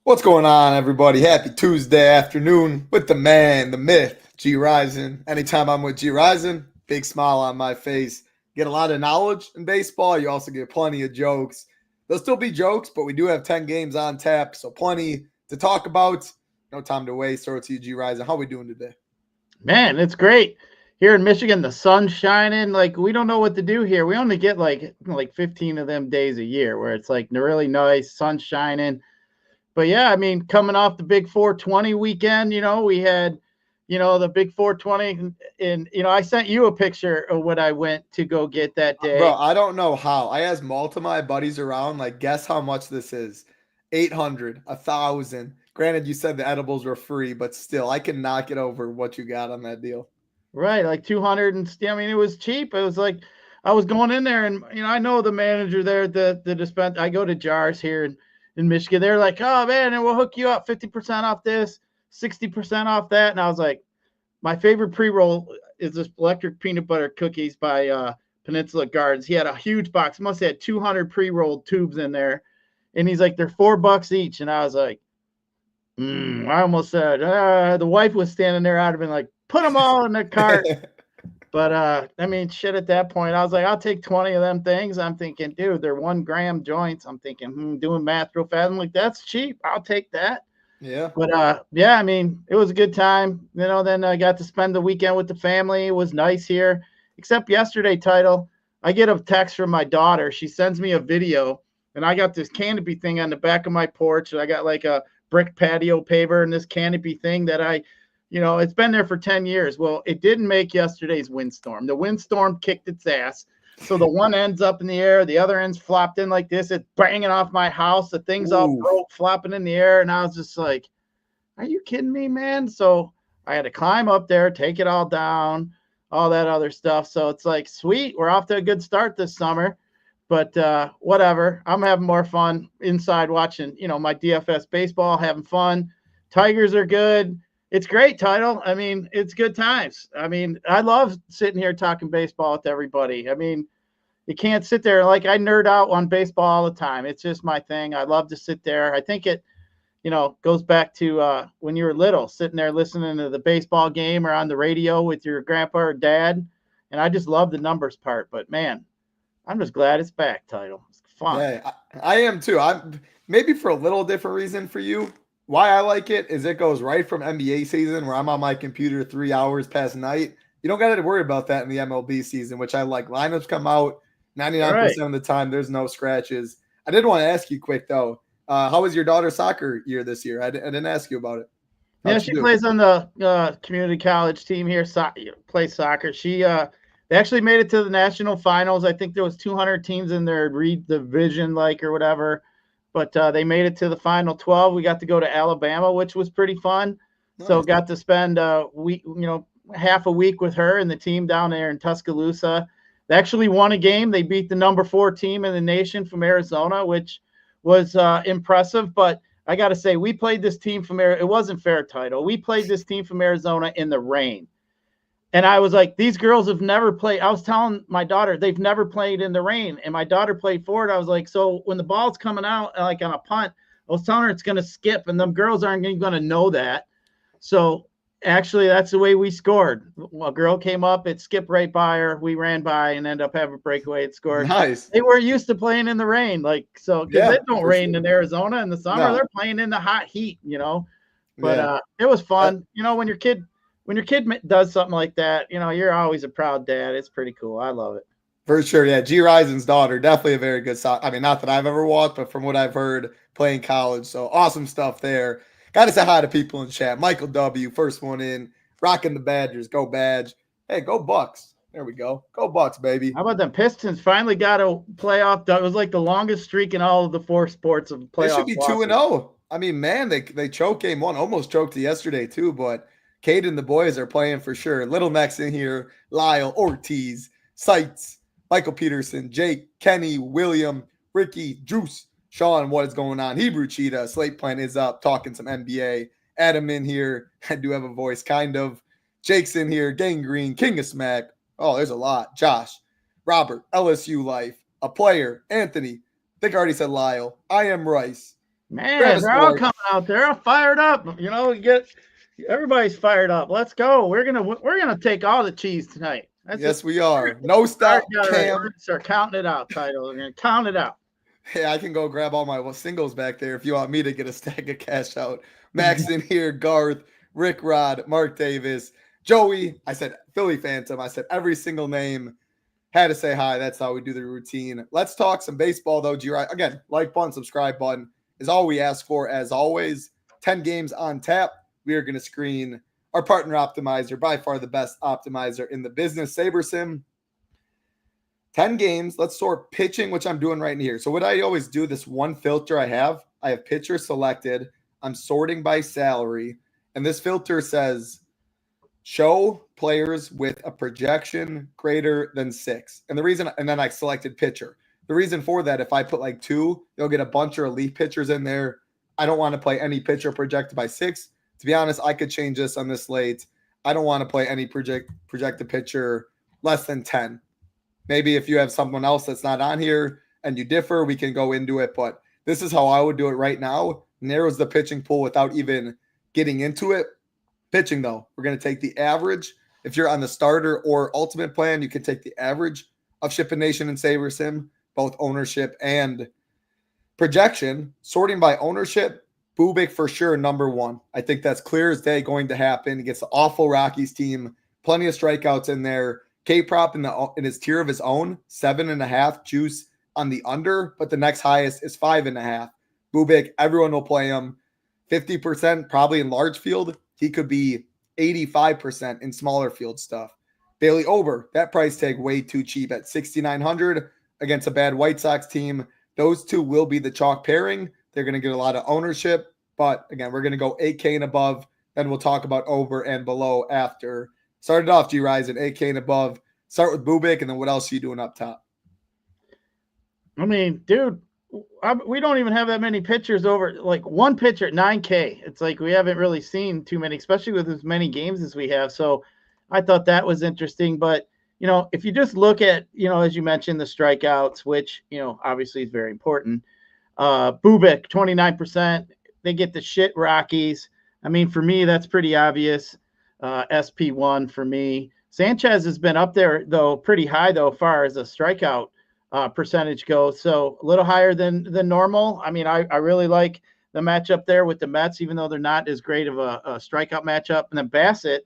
What's going on, everybody? Happy Tuesday afternoon with the man, the myth, Gyiraszin. Anytime I'm with Gyiraszin, big smile on my face. Get a lot of knowledge in baseball. You also get plenty of jokes. There'll still be jokes, but we do have 10 games on tap, so plenty to talk about. No time to waste. Over to you, Gyiraszin. How are we doing today? Man, it's great. Here in Michigan, the sun's shining. Like, we don't know what to do here. We only get like 15 of them days a year where it's like really nice, sun shining. But yeah, I mean, coming off the big 420 weekend, we had, the big 420. And, I sent you a picture of what I went to go get that day. Bro, I don't know how. I asked multiple my buddies around, like, guess how much this is? 800, 1,000. Granted, you said the edibles were free, but still, I can knock it over what you got on that deal. Right, like 200 and I mean, it was cheap. It was like I was going in there, and I know the manager there, the dispense. I go to Jars here in Michigan. They're like, "Oh man, and we'll hook you up 50% off this, 60% off that." And I was like, my favorite pre-roll is this electric peanut butter cookies by Peninsula Gardens. He had a huge box. Must have had 200 pre-rolled tubes in there, and he's like, "They're $4 each." And I was like, I almost said, the wife was standing there. I'd have been like, put them all in the cart. But, I mean, shit, at that point, I was like, I'll take 20 of them things. I'm thinking, dude, they're 1 gram joints. I'm thinking, doing math real fast. I'm like, that's cheap. I'll take that. Yeah. But, yeah, I mean, it was a good time. Then I got to spend the weekend with the family. It was nice here. Except yesterday, Title, I get a text from my daughter. She sends me a video, and I got this canopy thing on the back of my porch. And I got like a brick patio paver and this canopy thing that it's been there for 10 years. Well, it didn't make yesterday's windstorm. The windstorm kicked its ass. So the one end's up in the air, the other end's flopped in like this. It's banging off my house. The thing's all broke, flopping in the air. And I was just like, are you kidding me, man? So I had to climb up there, take it all down, all that other stuff. So it's like, sweet, we're off to a good start this summer. But whatever, I'm having more fun inside watching, my DFS baseball, having fun. Tigers are good. It's great, Title. I mean, it's good times. I mean, I love sitting here talking baseball with everybody. I mean, you can't sit there. Like, I nerd out on baseball all the time. It's just my thing. I love to sit there. I think it, goes back to when you were little, sitting there listening to the baseball game or on the radio with your grandpa or dad. And I just love the numbers part. But, man, I'm just glad it's back, Title. It's fun. Yeah, I am too. I'm maybe for a little different reason for you. Why I like it is it goes right from NBA season where I'm on my computer 3 hours past night. You don't got to worry about that in the MLB season, which I like. Lineups come out 99% of the time. There's no scratches. I did want to ask you quick, though. How was your daughter's soccer year this year? I didn't ask you about it. How'd she plays on the community college team here. Plays soccer. They actually made it to the national finals. I think there was 200 teams in their division, or whatever. But they made it to the final 12. We got to go to Alabama, which was pretty fun. Nice. So got to spend half a week with her and the team down there in Tuscaloosa. They actually won a game. They beat the number 4 team in the nation from Arizona, which was impressive. But I got to say, we played this team from Arizona. It wasn't fair, Title. We played this team from Arizona in the rain. And I was like, these girls have never played. I was telling my daughter, they've never played in the rain. And my daughter played forward. I was like, so when the ball's coming out, like on a punt, I was telling her it's going to skip. And them girls aren't going to know that. So actually, that's the way we scored. A girl came up, it skipped right by her. We ran by and ended up having a breakaway. It scored. Nice. They were used to playing in the rain. Because it don't rain in Arizona in the summer. No. They're playing in the hot heat, But it was fun. When your kid does something like that, you're always a proud dad. It's pretty cool. I love it. For sure. Yeah. Gyirashin's daughter, definitely a very good soccer. I mean, not that I've ever watched, but from what I've heard playing college. So awesome stuff there. Got to say hi to people in chat. Michael W., first one in, rocking the Badgers. Go Badge. Hey, go Bucks. There we go. Go Bucks, baby. How about them Pistons finally got a playoff? It was like the longest streak in all of the 4 sports of playoff. They should be 2-0. I mean, man, they choked game 1. Almost choked yesterday too, but Cade and the boys are playing for sure. Little Necks in here, Lyle, Ortiz, Seitz, Michael Peterson, Jake, Kenny, William, Ricky, Juice, Sean, what is going on? Hebrew Cheetah, Slate Plant is up, talking some NBA. Adam in here. I do have a voice, kind of. Jake's in here, Gangrene, King of Smack. Oh, there's a lot. Josh, Robert, LSU Life, a player, Anthony. I think I already said Lyle. I am Rice. Man, they're all coming out. They're all fired up. You know, everybody's fired up. Let's go. We're gonna take all the cheese tonight. Yes, we are. No stop. We're gonna start counting it out, Title. We're gonna count it out. Hey, I can go grab all my singles back there if you want me to get a stack of cash out. Max in here, Garth, Rick Rod, Mark Davis, Joey. I said Philly Phantom. I said every single name. Had to say hi. That's how we do the routine. Let's talk some baseball, though. Again, like button, subscribe button is all we ask for. As always, 10 games on tap. We are going to screen our partner optimizer, by far the best optimizer in the business, SaberSim. 10 games. Let's sort pitching, which I'm doing right here. So what I always do, this one filter I have pitcher selected. I'm sorting by salary. And this filter says show players with a projection greater than 6. And then I selected pitcher. The reason for that, if I put like 2, you'll get a bunch of elite pitchers in there. I don't want to play any pitcher projected by 6. To be honest, I could change this on this slate. I don't want to play any projected pitcher less than 10. Maybe if you have someone else that's not on here and you differ, we can go into it. But this is how I would do it right now. Narrows the pitching pool without even getting into it. Pitching, though, we're going to take the average. If you're on the starter or ultimate plan, you can take the average of SHIPIT Nation and SaberSim, both ownership and projection. Sorting by ownership, Bubic for sure, number 1. I think that's clear as day going to happen. Against the awful Rockies team. Plenty of strikeouts in there. K-prop in his tier of his own, 7.5 juice on the under, but the next highest is 5.5. Bubic, everyone will play him. 50% probably in large field. He could be 85% in smaller field stuff. Bailey Ober, that price tag way too cheap at $6,900 against a bad White Sox team. Those two will be the chalk pairing. They're going to get a lot of ownership. But again, we're going to go 8K and above. Then we'll talk about over and below after. Started off Gyiraszin, 8K and above. Start with Bubic, and then what else are you doing up top? I mean, dude, we don't even have that many pitchers over, like one pitcher at 9K. It's like we haven't really seen too many, especially with as many games as we have. So I thought that was interesting. But, you know, if you just look at, you know, as you mentioned, the strikeouts, which, you know, obviously is very important. Bubic, 29%. They get the shit Rockies. I mean, for me, that's pretty obvious. SP1 for me. Sanchez has been up there, though, pretty high, though, as far as a strikeout percentage goes. So a little higher than normal. I mean, I really like the matchup there with the Mets, even though they're not as great of a strikeout matchup. And then Bassett,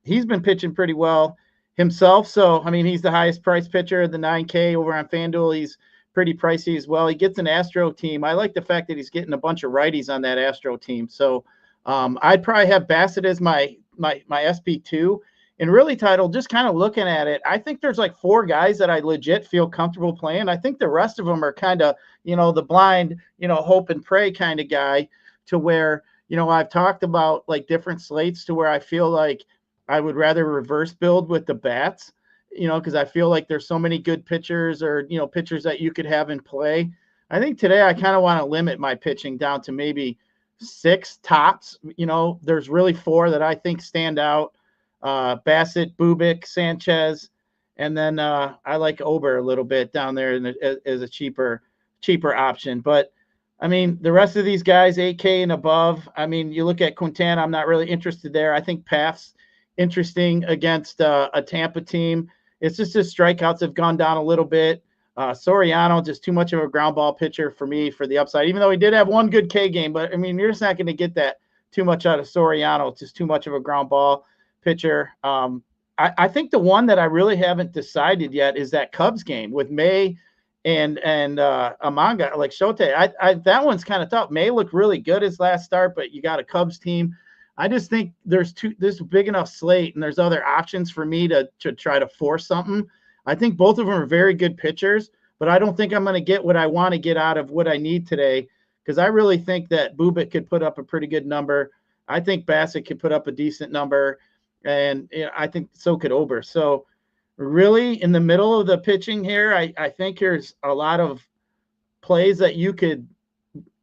he's been pitching pretty well himself. So, I mean, he's the highest priced pitcher of the 9K over on FanDuel. He's pretty pricey as well. He gets an Astro team. I like the fact that he's getting a bunch of righties on that Astro team. So I'd probably have Bassett as my SP2. And really, Title, just kind of looking at it, I think there's like 4 guys that I legit feel comfortable playing. I think the rest of them are kind of, you know, the blind, you know, hope and pray kind of guy, to where, you know, I've talked about like different slates to where I feel like I would rather reverse build with the bats, you know, because I feel like there's so many good pitchers, or, you know, pitchers that you could have in play. I think today I kind of want to limit my pitching down to maybe 6 tops. You know, there's really 4 that I think stand out. Bassett, Bubic, Sanchez, and then I like Ober a little bit down there as a cheaper option. But I mean, the rest of these guys, 8K and above. I mean, you look at Quintana, I'm not really interested there. I think Path's interesting against a Tampa team. It's just his strikeouts have gone down a little bit. Soriano, just too much of a ground ball pitcher for me for the upside, even though he did have one good K game. But I mean, you're just not going to get that too much out of Soriano. It's just too much of a ground ball pitcher. I think the one that I really haven't decided yet is that Cubs game with May and Amanga, like Shote. That one's kind of tough. May looked really good his last start, but you got a Cubs team. I just think there's a big enough slate, and there's other options for me to try to force something. I think both of them are very good pitchers, but I don't think I'm going to get what I want to get out of what I need today, because I really think that Bubic could put up a pretty good number. I think Bassett could put up a decent number. And you know, I think so could Ober. So really in the middle of the pitching here, I think there's a lot of plays that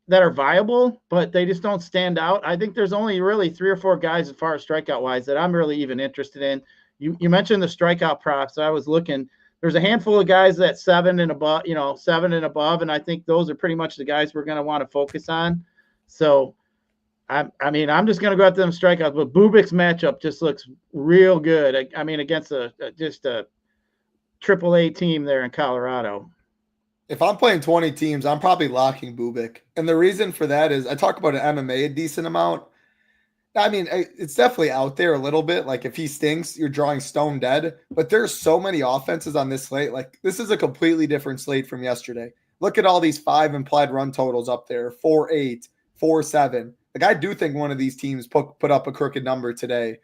that are viable, but they just don't stand out. I think there's only really 3 or 4 guys as far as strikeout wise that I'm really even interested in. You mentioned the strikeout props. I was looking. there's a handful of guys that 7 and above, 7 and above, and I think those are pretty much the guys we're going to want to focus on. So, I'm just going to go out to them strikeouts, but Bubik's matchup just looks real good. I mean, against just a AAA team there in Colorado. If I'm playing 20 teams, I'm probably locking Bubik. And the reason for that is I talk about an MMA a decent amount. I mean, it's definitely out there a little bit. Like if he stinks, you're drawing stone dead. But there's so many offenses on this slate. Like this is a completely different slate from yesterday. Look at all these 5 implied run totals up there, 4-8, 4-7. Like I do think one of these teams put up a crooked number today.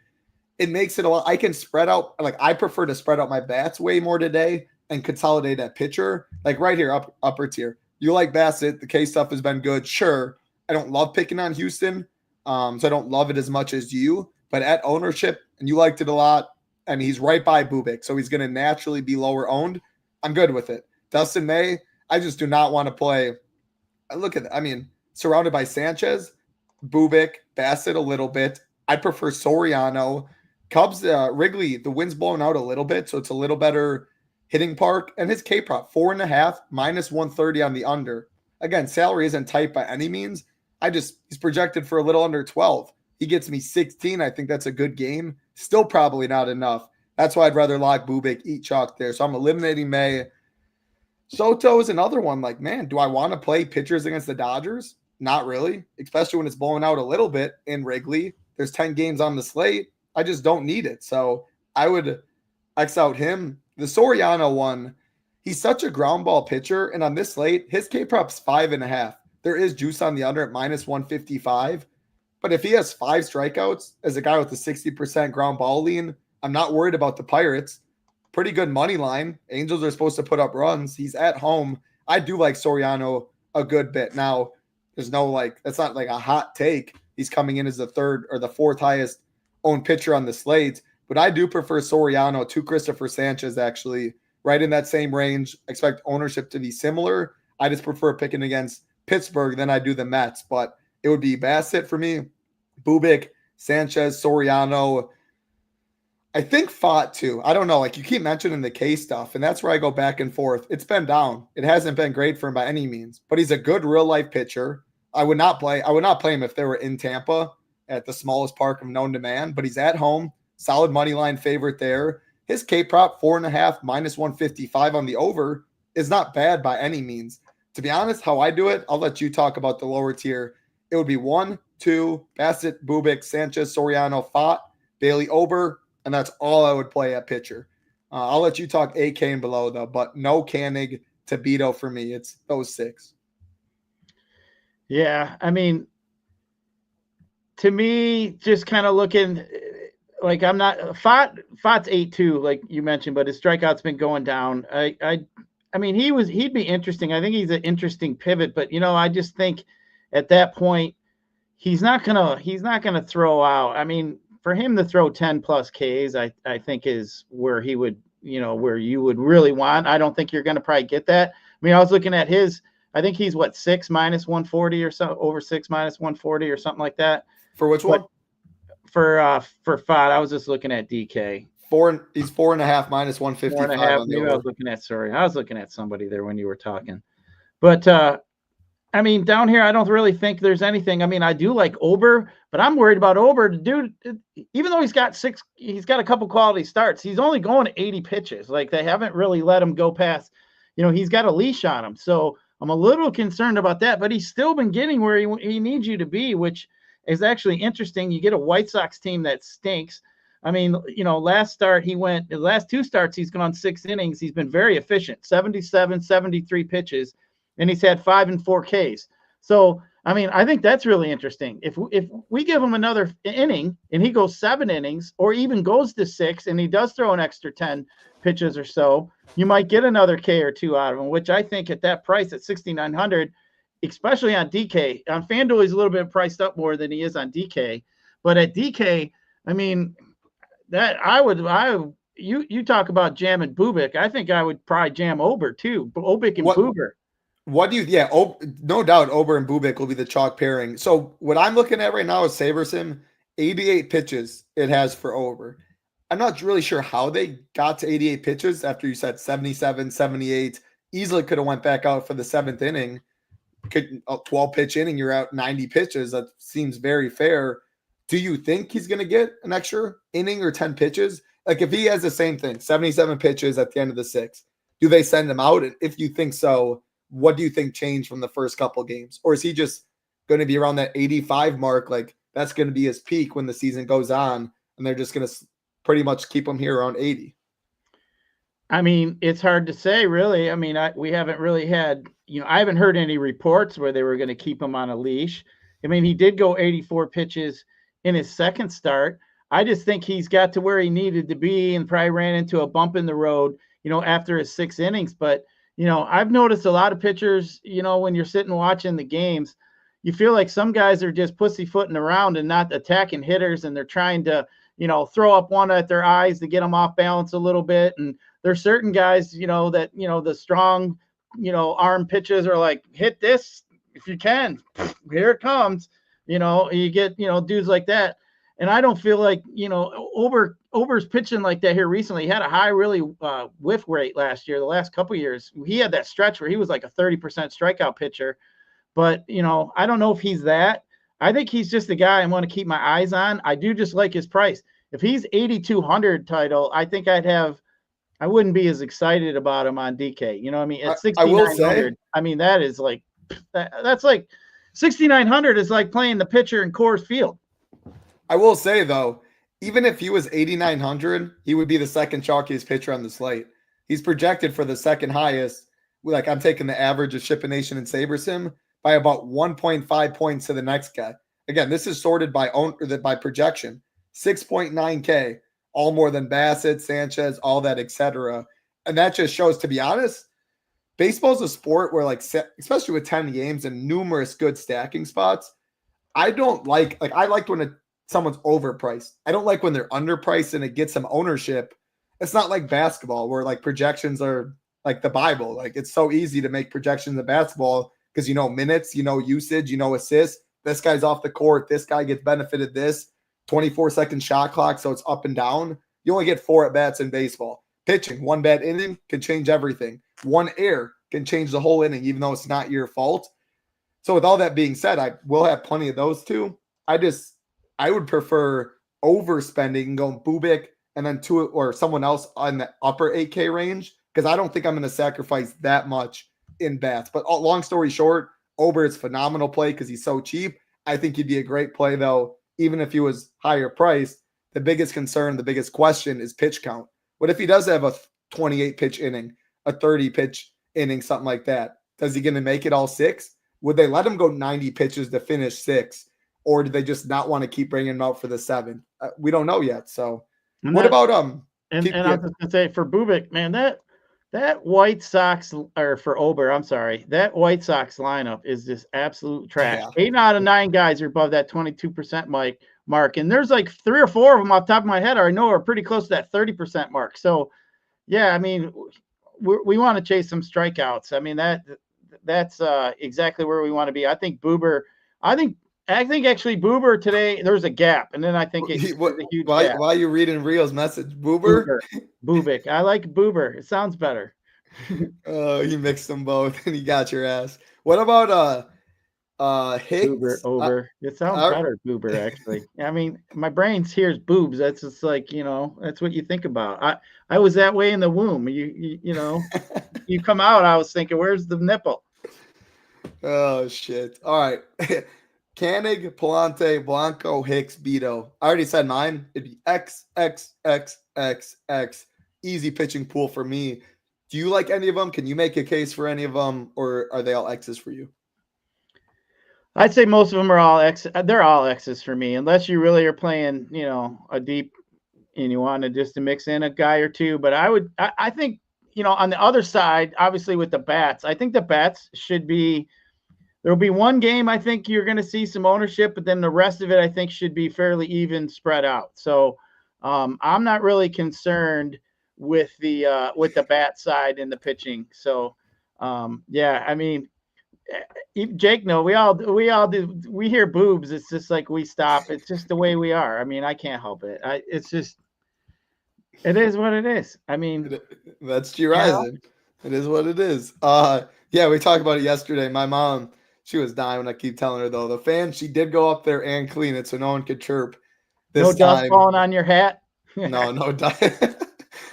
It makes it a lot. I can spread out. Like I prefer to spread out my bats way more today and consolidate that pitcher. Like right here, upper tier. You like Bassett. The K stuff has been good. Sure. I don't love picking on Houston. So I don't love it as much as you. But at ownership, and you liked it a lot, and he's right by Bubik, so he's going to naturally be lower owned. I'm good with it. Dustin May, I just do not want to play. Look at that. I mean, surrounded by Sanchez, Bubik, Bassett a little bit. I prefer Soriano. Cubs, Wrigley, the wind's blowing out a little bit, so it's a little better hitting park. And his K-prop, 4.5, minus 130 on the under. Again, salary isn't tight by any means. He's projected for a little under 12. He gets me 16. I think that's a good game. Still probably not enough. That's why I'd rather lock Bubik, eat chalk there. So I'm eliminating May. Soto is another one. Like, man, do I want to play pitchers against the Dodgers? Not really, especially when it's blowing out a little bit in Wrigley. There's 10 games on the slate. I just don't need it. So I would X out him. The Soriano one, he's such a ground ball pitcher. And on this slate, his K-prop's 5.5. There is juice on the under at minus 155. But if he has 5 strikeouts as a guy with a 60% ground ball lean, I'm not worried about the Pirates. Pretty good money line. Angels are supposed to put up runs. He's at home. I do like Soriano a good bit. Now, there's no that's not like a hot take. He's coming in as the 3rd or the 4th highest owned pitcher on the slate. But I do prefer Soriano to Christopher Sanchez, actually, right in that same range. I expect ownership to be similar. I just prefer picking against Pittsburgh than I do the Mets. But it would be Bassett for me, Bubik, Sanchez, Soriano. I think Fott too. I don't know. Like you keep mentioning the K stuff, and that's where I go back and forth. It's been down. It hasn't been great for him by any means, but he's a good real life pitcher. I would not play him if they were in Tampa at the smallest park of known demand, but he's at home. Solid money line favorite there. His K prop 4.5 minus 155 on the over is not bad by any means. To be honest, how I do it, I'll let you talk about the lower tier. It would be 1, 2, Bassett, Bubik, Sanchez, Soriano, Fott, Bailey, Ober, and that's all I would play at pitcher. I'll let you talk AK and below, though, but no Koenig, Tobito for me. It's those 6. Yeah, I mean, to me, just kind of looking like I'm not Fott's 8-2, like you mentioned, but his strikeout's been going down. I mean, he'd be interesting. I think he's an interesting pivot, but I just think at that point he's not gonna throw out. I mean, for him to throw 10 plus Ks, I think is where he would, where you would really want. I don't think you're gonna probably get that. I mean, I was looking at his. I think he's 6 minus 140 or so, over 6 minus 140 or something like that. For which one? For Fott, I was just looking at DK. He's 4.5 minus 155. 4.5. Maybe I was looking at somebody there when you were talking. But I mean, down here, I don't really think there's anything. I mean, I do like Ober, but I'm worried about Ober. Dude, even though he's got a couple quality starts, he's only going to 80 pitches. Like they haven't really let him go past. He's got a leash on him, so I'm a little concerned about that. But he's still been getting where he needs you to be, which is actually interesting. You get a White Sox team that stinks. I mean, last 2 starts, he's gone 6 innings. He's been very efficient, 77, 73 pitches, and he's had 5 and 4 Ks. So, I mean, I think that's really interesting. If we give him another inning and he goes 7 innings or even goes to 6 and he does throw an extra 10 pitches or so, you might get another K or 2 out of him, which I think at that price at 6,900, especially on DK. On FanDuel, he's a little bit priced up more than he is on DK. But at DK, I mean, you talk about jamming Bubik. I think I would probably jam Ober too. Obik and Bubik. No doubt Ober and Bubik will be the chalk pairing. So what I'm looking at right now is Sabersim, 88 pitches it has for Ober. I'm not really sure how they got to 88 pitches after you said 77, 78. Easily could have went back out for the 7th inning. Could a 12 pitch inning, you're out 90 pitches. That seems very fair. Do you think he's going to get an extra inning or 10 pitches? Like if he has the same thing, 77 pitches at the end of the 6th, do they send him out? And if you think so, what do you think changed from the first couple games? Or is he just going to be around that 85 mark? Like that's going to be his peak when the season goes on, and they're just going to pretty much keep him here around 80. I mean, it's hard to say, really. I mean, we haven't really had, I haven't heard any reports where they were going to keep him on a leash. I mean, he did go 84 pitches in his second start. I just think he's got to where he needed to be and probably ran into a bump in the road, after his 6 innings. But, I've noticed a lot of pitchers, when you're sitting watching the games, you feel like some guys are just pussyfooting around and not attacking hitters, and they're trying to, throw up one at their eyes to get them off balance a little bit. And there's certain guys, that, the strong, arm pitches are like, hit this if you can. Here it comes. You get, dudes like that. And I don't feel like, Ober's pitching like that here recently. He had a high, really whiff rate last year, the last couple of years. He had that stretch where he was like a 30% strikeout pitcher. But, I don't know if he's that. I think he's just a guy I want to keep my eyes on. I do just like his price. If he's 8,200 title, I think I wouldn't be as excited about him on DK. You know what I mean? At 6,900, I mean, that is like, that's like 6,900 is like playing the pitcher in Coors Field. I will say, though, even if he was 8,900, he would be the second chalkiest pitcher on the slate. He's projected for the second highest. Like I'm taking the average of SHIPIT Nation and SaberSim by about 1.5 points to the next guy. Again, this is sorted by projection. 6.9K, all more than Bassett, Sanchez, all that, etc. And that just shows, to be honest, baseball's a sport where, like, especially with 10 games and numerous good stacking spots, I don't like I liked when someone's overpriced. I don't like when they're underpriced and it gets some ownership. It's not like basketball where like projections are like the Bible. Like it's so easy to make projections in basketball because minutes, usage, assists. This guy's off the court. This guy gets benefited this 24-second shot clock. So it's up and down. You only get 4 at-bats in baseball. Pitching, 1 bad inning can change everything. 1 error can change the whole inning, even though it's not your fault. So with all that being said, I will have plenty of those too. I would prefer overspending and going Bubik and then 2 or someone else on the upper 8K range because I don't think I'm going to sacrifice that much in bats. But long story short, Ober is phenomenal play because he's so cheap. I think he'd be a great play, though, even if he was higher priced. The biggest concern, the biggest question is pitch count. What if he does have a 28-pitch inning, a 30-pitch inning, something like that? Is he going to make it all 6? Would they let him go 90 pitches to finish 6? Or do they just not want to keep bringing him out for the 7? We don't know yet. So what about I was just going to say for Bubik, man, that White Sox or for Ober, I'm sorry, that White Sox lineup is just absolute trash. Yeah. 8 out of 9 guys are above that 22% mark. And there's like 3 or 4 of them off the top of my head I know are pretty close to that 30% mark. So, yeah, I mean, we want to chase some strikeouts. I mean, that's exactly where we want to be. I think actually Boober today, there's a gap. And then I think it's a huge gap. Why are you reading Rio's message? Boober? Bubik. I like Boober. It sounds better. Oh, you mixed them both and you got your ass. What about Hicks? Boober, over. It sounds better, Boober, actually. I mean, my brain hears boobs. That's just like, that's what you think about. I was that way in the womb. You come out, I was thinking, where's the nipple? Oh, shit. All right. Koenig, Palante, Blanco, Hicks, Beto. I already said mine. It'd be X, X, X, X, X. Easy pitching pool for me. Do you like any of them? Can you make a case for any of them, or are they all X's for you? I'd say most of them are all X. They're all X's for me, unless you really are playing, a deep and you want to just to mix in a guy or two. But I think, on the other side, obviously with the bats, I think the bats should be. There'll be one game I think you're going to see some ownership, but then the rest of it I think should be fairly even spread out. So I'm not really concerned with the bat side and the pitching. So yeah, I mean, Jake, no, we all do. We hear boobs. It's just like we stop. It's just the way we are. I mean, I can't help it. It's just It is what it is. I mean, That's Gyiraszin. It is what it is. Yeah, we talked about it yesterday. My mom, she was dying when I keep telling her though. The fan, she did go up there and clean it so no one could chirp no this dust time. falling on your hat. No dust,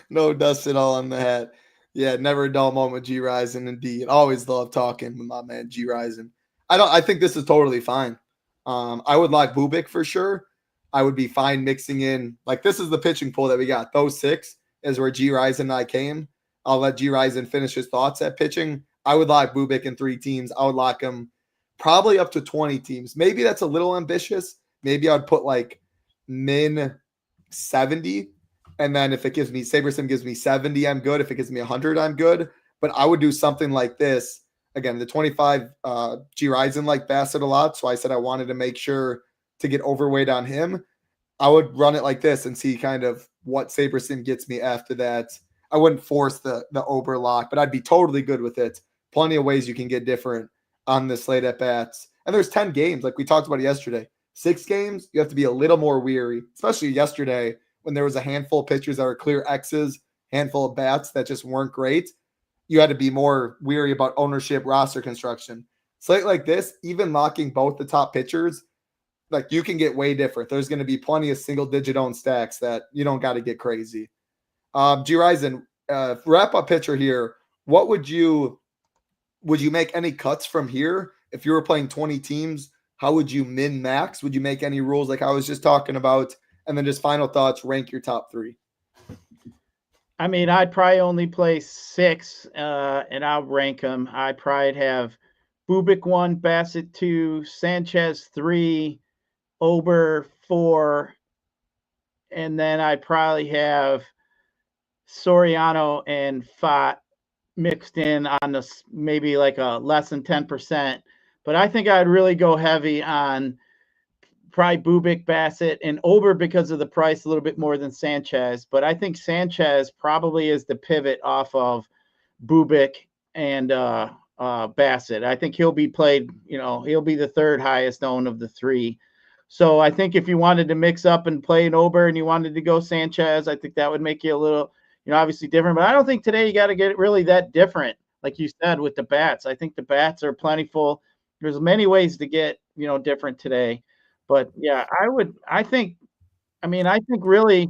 no dust at all on the hat. Yeah, never a dull moment with Gyiraszin. Indeed, always love talking with my man Gyiraszin. I think this is totally fine. I would like Bubik for sure. I would be fine mixing in, like, this is the pitching pool that we got. Those 6 is where Gyiraszin and I came. I'll let Gyiraszin finish his thoughts at pitching. I would like Bubik in 3 teams. I would lock him probably up to 20 teams. Maybe that's a little ambitious. Maybe I'd put like min 70. And then if it gives me, Sabersim gives me 70, I'm good. If it gives me 100, I'm good. But I would do something like this. Again, the 25 Gyiraszin like Bassett a lot. So I said I wanted to make sure to get overweight on him. I would run it like this and see kind of what Sabersim gets me after that. I wouldn't force the Ober lock, but I'd be totally good with it. Plenty of ways you can get different on the slate at bats. And there's 10 games, like we talked about yesterday. 6 games, you have to be a little more weary, especially yesterday when there was a handful of pitchers that were clear X's, handful of bats that just weren't great. You had to be more weary about ownership, roster construction. Slate like this, even locking both the top pitchers, like you can get way different. There's going to be plenty of single-digit owned stacks that you don't got to get crazy. Gyiraszin, wrap up pitcher here. What would you make any cuts from here if you were playing 20 teams? How would you min max? Would you make any rules like I was just talking about? And then just final thoughts, rank your top 3. I mean, I'd probably only play 6, and I'll rank them. I'd probably have Bubik 1, Bassett 2, Sanchez 3, Ober 4, and then I'd probably have Soriano and Fott mixed in on this, maybe like a less than 10%. But I think I'd really go heavy on probably Bubik, Bassett, and Ober because of the price a little bit more than Sanchez. But I think Sanchez probably is the pivot off of Bubik and Bassett. I think he'll be played, he'll be the 3rd highest owned of the 3. So I think if you wanted to mix up and play an Ober and you wanted to go Sanchez, I think that would make you a little, obviously different. But I don't think today you got to get it really that different, like you said, with the bats. I think the bats are plentiful. There's many ways to get, different today. But yeah, I think really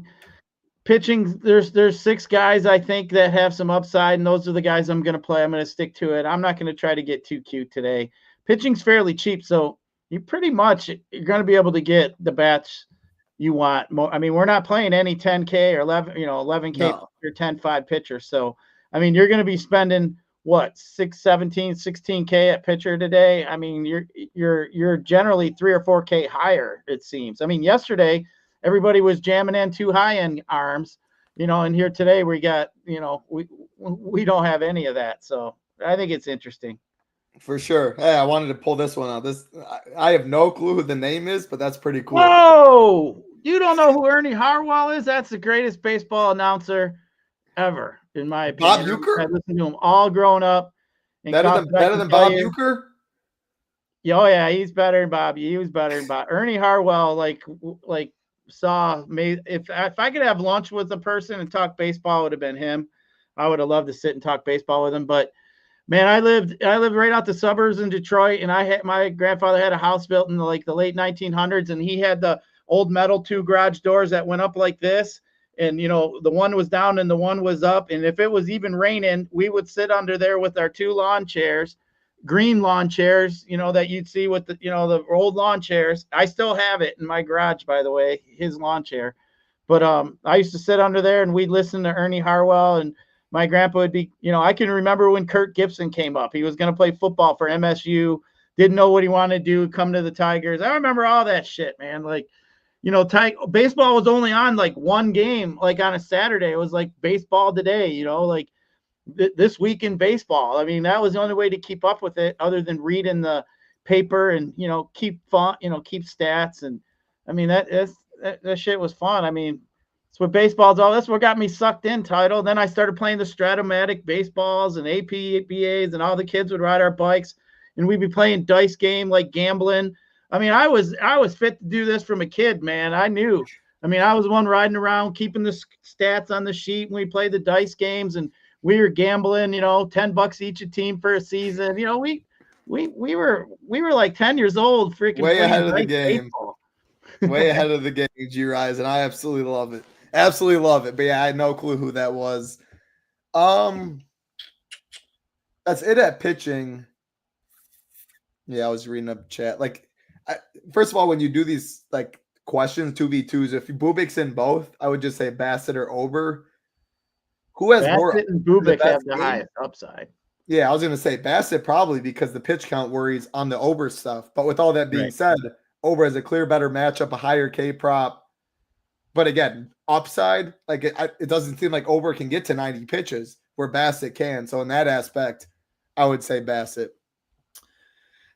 pitching, there's 6 guys I think that have some upside, and those are the guys I'm going to play. I'm going to stick to it. I'm not going to try to get too cute today. Pitching's fairly cheap, so you're going to be able to get the bats you want. I mean, we're not playing any 10K or 11K No. or 10-5 pitcher. So, I mean, you're going to be spending what, 16K at pitcher today. I mean, you're generally 3 or 4K higher, it seems. I mean, yesterday everybody was jamming in 2 high-end arms, and here today we got, we don't have any of that. So I think it's interesting. For sure. Hey, I wanted to pull this one out. I have no clue who the name is, but that's pretty cool. Whoa! You don't know who Ernie Harwell is? That's the greatest baseball announcer ever, in my opinion. Bob Uecker? I listened to him all grown up. Better than Bob Uecker? Oh yeah, he's better than Bob. He was better than Bob. Ernie Harwell, saw me. If I could have lunch with a person and talk baseball, it would have been him. I would have loved to sit and talk baseball with him. But man, I lived right out the suburbs in Detroit, and my grandfather had a house built in the late 1900s, and he had the old metal 2 garage doors that went up like this. And, the one was down and the one was up. And if it was even raining, we would sit under there with our 2 lawn chairs, green lawn chairs, that you'd see with the old lawn chairs. I still have it in my garage, by the way, his lawn chair. But I used to sit under there and we'd listen to Ernie Harwell, and my grandpa would be, I can remember when Kirk Gibson came up. He was going to play football for MSU, didn't know what he wanted to do, come to the Tigers. I remember all that shit, man. Baseball was only on one game, on a Saturday. It was baseball today, this week in baseball. I mean, that was the only way to keep up with it, other than reading the paper and, keep stats. And I mean, that shit was fun. I mean, it's what baseball's all. That's what got me sucked in, Title. Then I started playing the Stratomatic baseballs and APBAs, and all the kids would ride our bikes, and we'd be playing dice game, gambling. I mean, I was fit to do this from a kid, man. I knew I mean, I was one riding around keeping the stats on the sheet when we played the dice games, and we were gambling, $10 each a team for a season. We were like 10 years old, freaking Way playing ahead of the dice game. baseball. Way ahead of the game, Gyiraszin. I absolutely love it. Absolutely love it. But yeah, I had no clue who that was. That's it at pitching. Yeah, I was reading up chat. First of all, when you do these questions 2v2s, if Bubik's in both, I would just say Bassett or Ober. Who has more? Bassett and Bubik have the highest upside. Yeah, I was gonna say Bassett probably because the pitch count worries on the Ober stuff. But with all that being said, Ober has a clear better matchup, a higher K prop. But again, upside, it doesn't seem like Ober can get to 90 pitches where Bassett can. So in that aspect, I would say Bassett.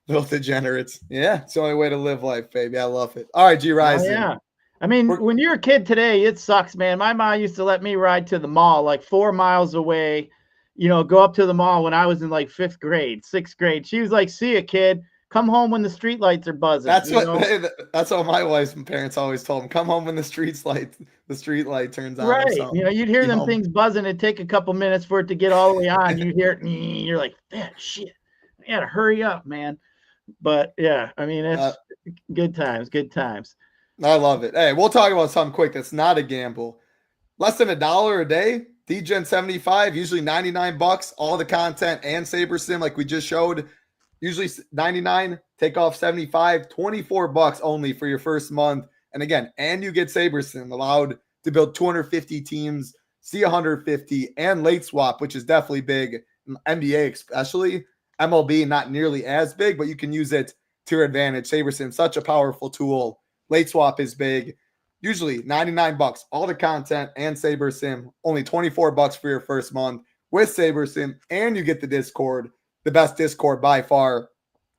Little degenerates. Yeah, it's the only way to live life, baby. I love it. All right, Gyiraszin. Yeah. I mean, when you're a kid today, it sucks, man. My mom used to let me ride to the mall like 4 miles away, go up to the mall when I was in like 5th grade, 6th grade. She was like, see ya, kid. Come home when the street lights are buzzing. That's what my wife's parents always told them. Come home when the street light turns on. Right. You'd hear them things buzzing. It'd take a couple minutes for it to get all the way on. You'd hear it. You're like, shit. I gotta hurry up, man. But yeah, I mean, it's good times. Good times. I love it. Hey, we'll talk about something quick that's not a gamble. Less than $1 a day. DGen 75, usually $99. All the content and SaberSim, like we just showed. Usually 99, take off 75, $24 only for your first month. And again, you get SaberSim allowed to build 250 teams, see 150, and late swap, which is definitely big. NBA especially. MLB not nearly as big, but you can use it to your advantage. SaberSim, such a powerful tool. Late swap is big. Usually $99. All the content and SaberSim, only $24 for your first month with SaberSim, and you get the Discord. The best Discord by far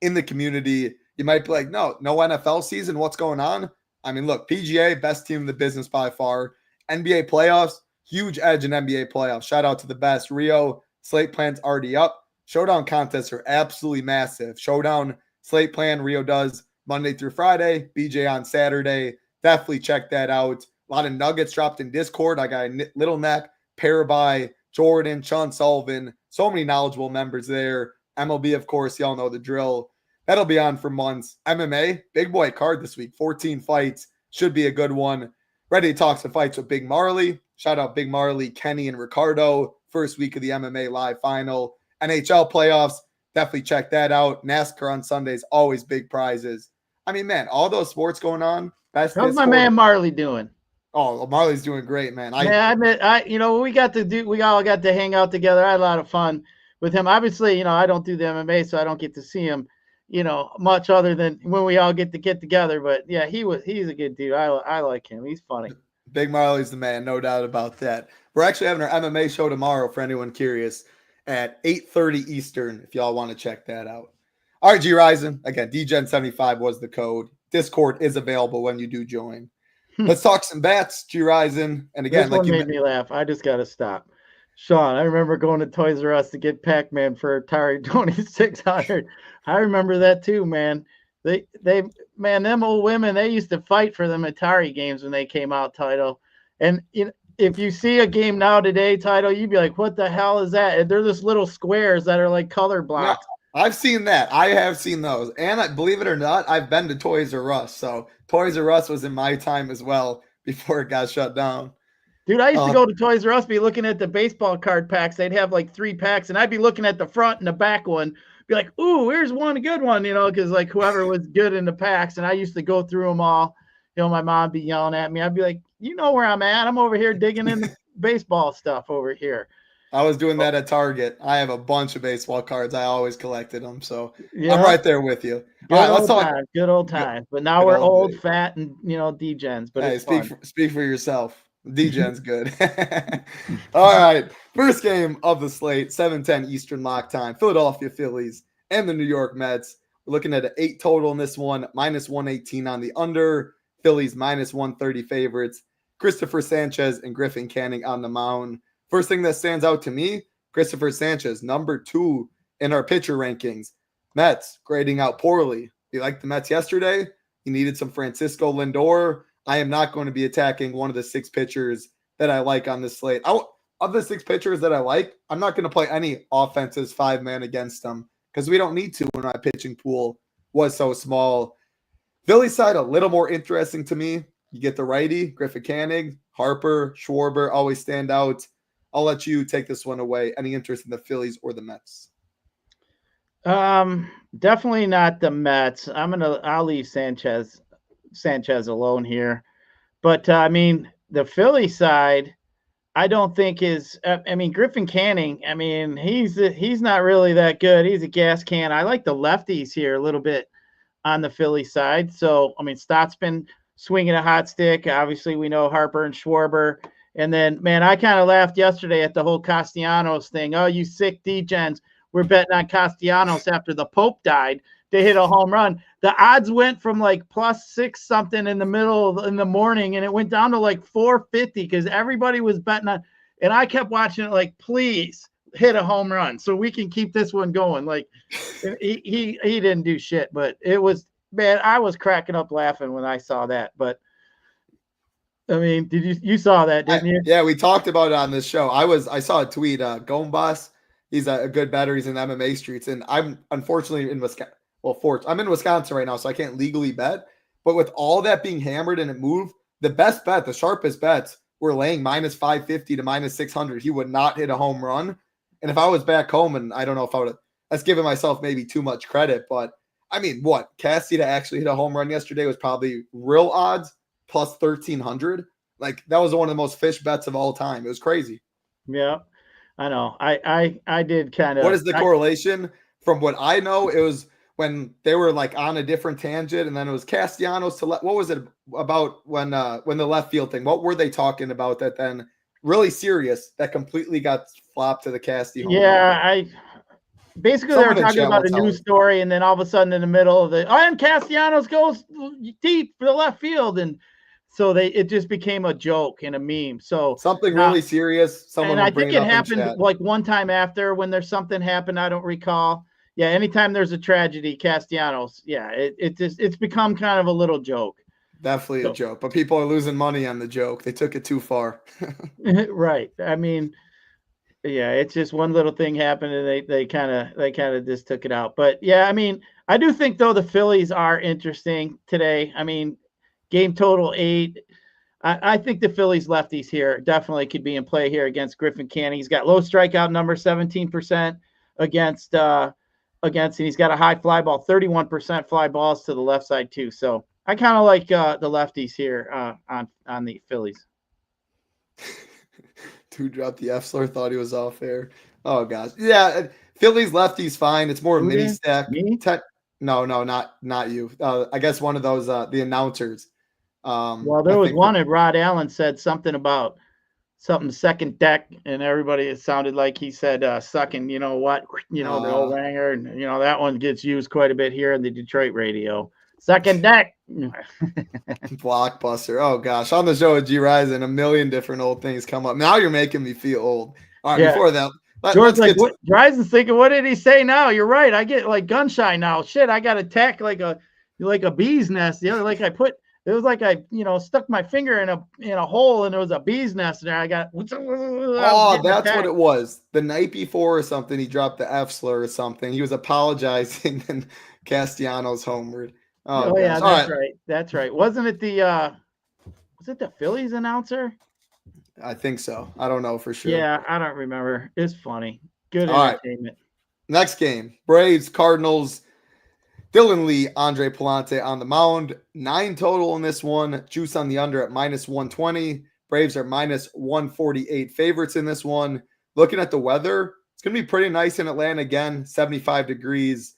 in the community. You might be like, no NFL season. What's going on? I mean, look, PGA, best team in the business by far. NBA playoffs, huge edge in NBA playoffs. Shout out to the best. Rio, slate plan's already up. Showdown contests are absolutely massive. Showdown, slate plan, Rio does Monday through Friday. BJ on Saturday. Definitely check that out. A lot of nuggets dropped in Discord. I got a Little Neck, Paraby, Jordan, Sean Sullivan. So many knowledgeable members there. MLB, of course, y'all know the drill. That'll be on for months. MMA, big boy card this week. 14 fights. Should be a good one. Ready to talk some fights with Big Marley. Shout out Big Marley, Kenny, and Ricardo. First week of the MMA live final. NHL playoffs. Definitely check that out. NASCAR on Sundays. Always big prizes. I mean, man, all those sports going on. How's my man Marley doing? Oh, Marley's doing great, man. We all got to hang out together. I had a lot of fun with him. Obviously, I don't do the MMA, so I don't get to see him, much other than when we all get together. But yeah, he's a good dude. I like him. He's funny. Big Marley's the man, no doubt about that. We're actually having our MMA show tomorrow for anyone curious at 8:30 Eastern, if y'all want to check that out. All right, Gyiraszin. Again, DGen75 was the code. Discord is available when you do join. Let's talk some bats, Gyiraszin. And again, this one made me laugh. I just got to stop. Sean, I remember going to Toys R Us to get Pac-Man for Atari 2600. I remember that too, man. Them old women, they used to fight for them Atari games when they came out, Title. And if you see a game now today, Title, you'd be like, what the hell is that? And they're just little squares that are like color blocks. No, I've seen that. I have seen those. And believe it or not, I've been to Toys R Us. So Toys R Us was in my time as well before it got shut down. Dude, I used to go to Toys R Us, be looking at the baseball card packs. They'd have like 3 packs, and I'd be looking at the front and the back one, be like, ooh, here's one good one, because like whoever was good in the packs. And I used to go through them all. My mom would be yelling at me. I'd be like, you know where I'm at. I'm over here digging in the baseball stuff over here. I was doing that at Target. I have a bunch of baseball cards. I always collected them. So yeah. I'm right there with you. All right, let's talk. Good old times. But now we're old, fat, and, degens. But hey, speak for yourself. DGen's good. All right. First game of the slate, 7:10 Eastern lock time. Philadelphia Phillies and the New York Mets. We're looking at an 8 total in this one, -118 on the under. Phillies -130 favorites. Christopher Sanchez and Griffin Canning on the mound. First thing that stands out to me, Christopher Sanchez, number 2 in our pitcher rankings. Mets grading out poorly. You liked the Mets yesterday? You needed some Francisco Lindor, I am not going to be attacking one of the 6 pitchers that I like on this slate. Of the 6 pitchers that I like, I'm not going to play any offenses 5-man against them because we don't need to when my pitching pool was so small. Philly side, a little more interesting to me. You get the righty, Griffin Canning, Harper, Schwarber always stand out. I'll let you take this one away. Any interest in the Phillies or the Mets? Definitely not the Mets. I'll leave Sanchez alone here. But I mean, the Philly side, I don't think is. I mean, Griffin Canning. I mean, he's not really that good. He's a gas can. I like the lefties here a little bit on the Philly side. So I mean, Stott's been swinging a hot stick. Obviously, we know Harper and Schwarber. And then, man, I kind of laughed yesterday at the whole Castellanos thing. Oh, you sick degens. We're betting on Castellanos after the Pope died to hit a home run. The odds went from like +6 something in the morning, and it went down to like 450 because everybody was betting on. And I kept watching it like, please hit a home run so we can keep this one going. Like he didn't do shit, but it was, man, I was cracking up laughing when I saw that. But I mean, you saw that, didn't you? Yeah, we talked about it on this show. I saw a tweet, Gombas. He's a good bettor. He's in MMA streets. And I'm unfortunately in Wisconsin. Well, I'm in Wisconsin right now, so I can't legally bet. But with all that being hammered and it moved, the best bet, the sharpest bets were laying -550 to -600. He would not hit a home run. And if I was back home, and I don't know if I would have, that's giving myself maybe too much credit. But I mean, what? Cassie to actually hit a home run yesterday was probably real odds +1,300. Like that was one of the most fish bets of all time. It was crazy. Yeah. I know. I did kind of. What is the correlation? From what I know, it was when they were like on a different tangent, and then it was Castellanos to what was it about when the left field thing? What were they talking about that then really serious that completely got flopped to the Casty home? Yeah, basically they were talking about a news story, and then all of a sudden in the middle of and Castellanos goes deep for the left field, and so it just became a joke and a meme. So something really serious. And I think it happened like one time after when there's something happened. I don't recall. Yeah, anytime there's a tragedy, Castellanos. Yeah, it's become kind of a little joke. Definitely a joke, but people are losing money on the joke. They took it too far. Right. I mean, yeah, it's just one little thing happened, and they kind of just took it out. But yeah, I mean, I do think though the Phillies are interesting today. I mean, game total 8. I think the Phillies lefties here definitely could be in play here against Griffin Canning. He's got low strikeout number, 17% against, and he's got a high fly ball, 31% fly balls to the left side too. So I kind of like the lefties here on the Phillies. Who dropped the F slur? Thought he was off air. Oh gosh, yeah. Phillies lefties fine. It's more a mini stack. No, not you. I guess one of those the announcers. Well, there was one that Rod Allen said something about something second deck, and everybody, it sounded like he said sucking, you know what, the old hanger, and that one gets used quite a bit here in the Detroit radio. Second deck. Blockbuster. Oh gosh, on the show with Gyiraszin, a million different old things come up. Now you're making me feel old. All right, before that, George's like, Gyiraszin's thinking, what did he say now? You're right. I get like gun shy now. Shit, I got attacked like a bee's nest. The other, like it was like I, stuck my finger in a hole and there was a bee's nest there. I got. Oh, that's what it was. The night before or something, he dropped the F slur or something. He was apologizing and Castellanos homered. Oh yeah, that's right. That's right. Wasn't it was it the Phillies announcer? I think so. I don't know for sure. Yeah, I don't remember. It's funny. Good entertainment. Right. Next game, Braves, Cardinals. Dylan Lee, Andre Palante on the mound. 9 total in this one. Juice on the under at -120. Braves are -148 favorites in this one. Looking at the weather, it's going to be pretty nice in Atlanta again. 75 degrees.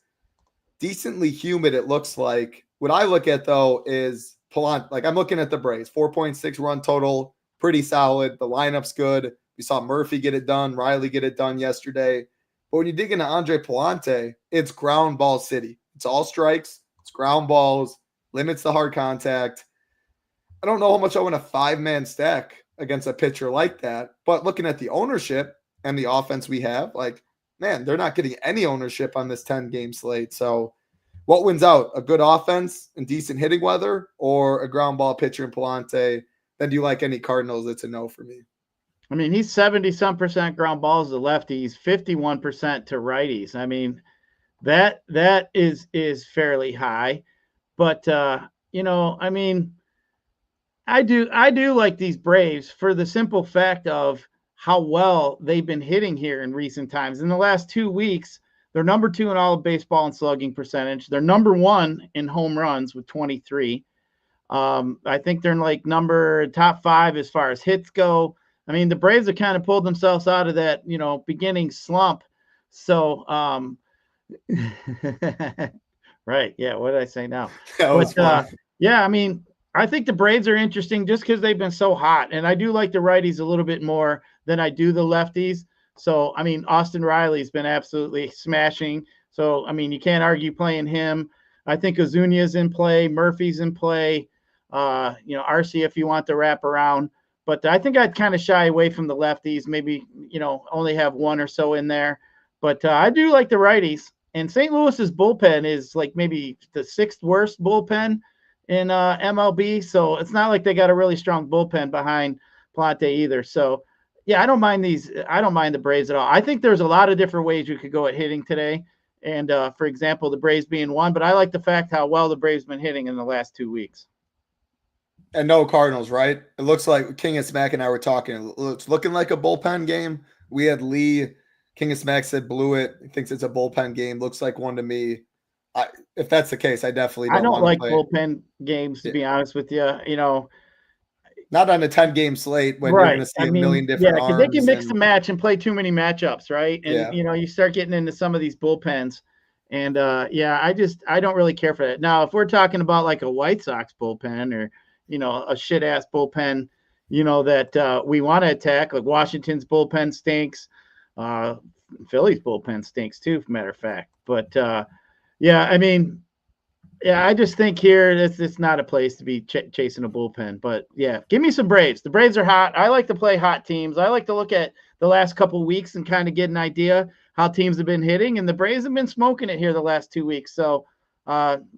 Decently humid, it looks like. What I look at, though, is Palante. Like, I'm looking at the Braves. 4.6 run total. Pretty solid. The lineup's good. We saw Murphy get it done. Riley get it done yesterday. But when you dig into Andre Palante, it's ground ball city. It's all strikes. It's ground balls. Limits the hard contact. I don't know how much I want a 5-man stack against a pitcher like that. But looking at the ownership and the offense we have, like, man, they're not getting any ownership on this 10-game slate. So What wins out? A good offense and decent hitting weather, or a ground ball pitcher in Palante? Then do you like any Cardinals? It's a no for me. I mean, he's 70-some% ground balls to lefties, 51% to righties. I mean, that is fairly high. But I mean, I do like these Braves for the simple fact of how well they've been hitting here in recent times. In the last 2 weeks, they're number 2 in all of baseball in slugging percentage. They're number 1 in home runs with 23. I think they're like top 5 as far as hits go. I mean, the Braves have kind of pulled themselves out of that, beginning slump. So, right. Yeah. What did I say now? Yeah, I mean, I think the Braves are interesting just because they've been so hot. And I do like the righties a little bit more than I do the lefties. So, I mean, Austin Riley's been absolutely smashing. So, I mean, you can't argue playing him. I think Ozuna's in play. Murphy's in play. RC if you want to wrap around. But I think I'd kind of shy away from the lefties, maybe, only have one or so in there. But I do like the righties. And St. Louis's bullpen is like maybe the 6th worst bullpen in MLB. So it's not like they got a really strong bullpen behind Plante either. So, yeah, I don't mind the Braves at all. I think there's a lot of different ways you could go at hitting today. And, for example, the Braves being one. But I like the fact how well the Braves been hitting in the last 2 weeks. And no Cardinals, right? It looks like King and Smack and I were talking. It's looking like a bullpen game. We had Lee. King and Smack said blew it. He thinks it's a bullpen game. Looks like one to me. If that's the case, I definitely don't like play bullpen games, to be honest with you. Not on a 10-game slate when you're going to see a million different arms. Yeah, because they can mix the match and play too many matchups, right? And, you start getting into some of these bullpens. And, I don't really care for that. Now, if we're talking about like a White Sox bullpen or, a shit-ass bullpen, that we want to attack, like Washington's bullpen stinks. Phillies bullpen stinks too, for matter of fact. But, I just think here it's not a place to be chasing a bullpen. But, yeah, give me some Braves. The Braves are hot. I like to play hot teams. I like to look at the last couple of weeks and kind of get an idea how teams have been hitting. And the Braves have been smoking it here the last 2 weeks. So,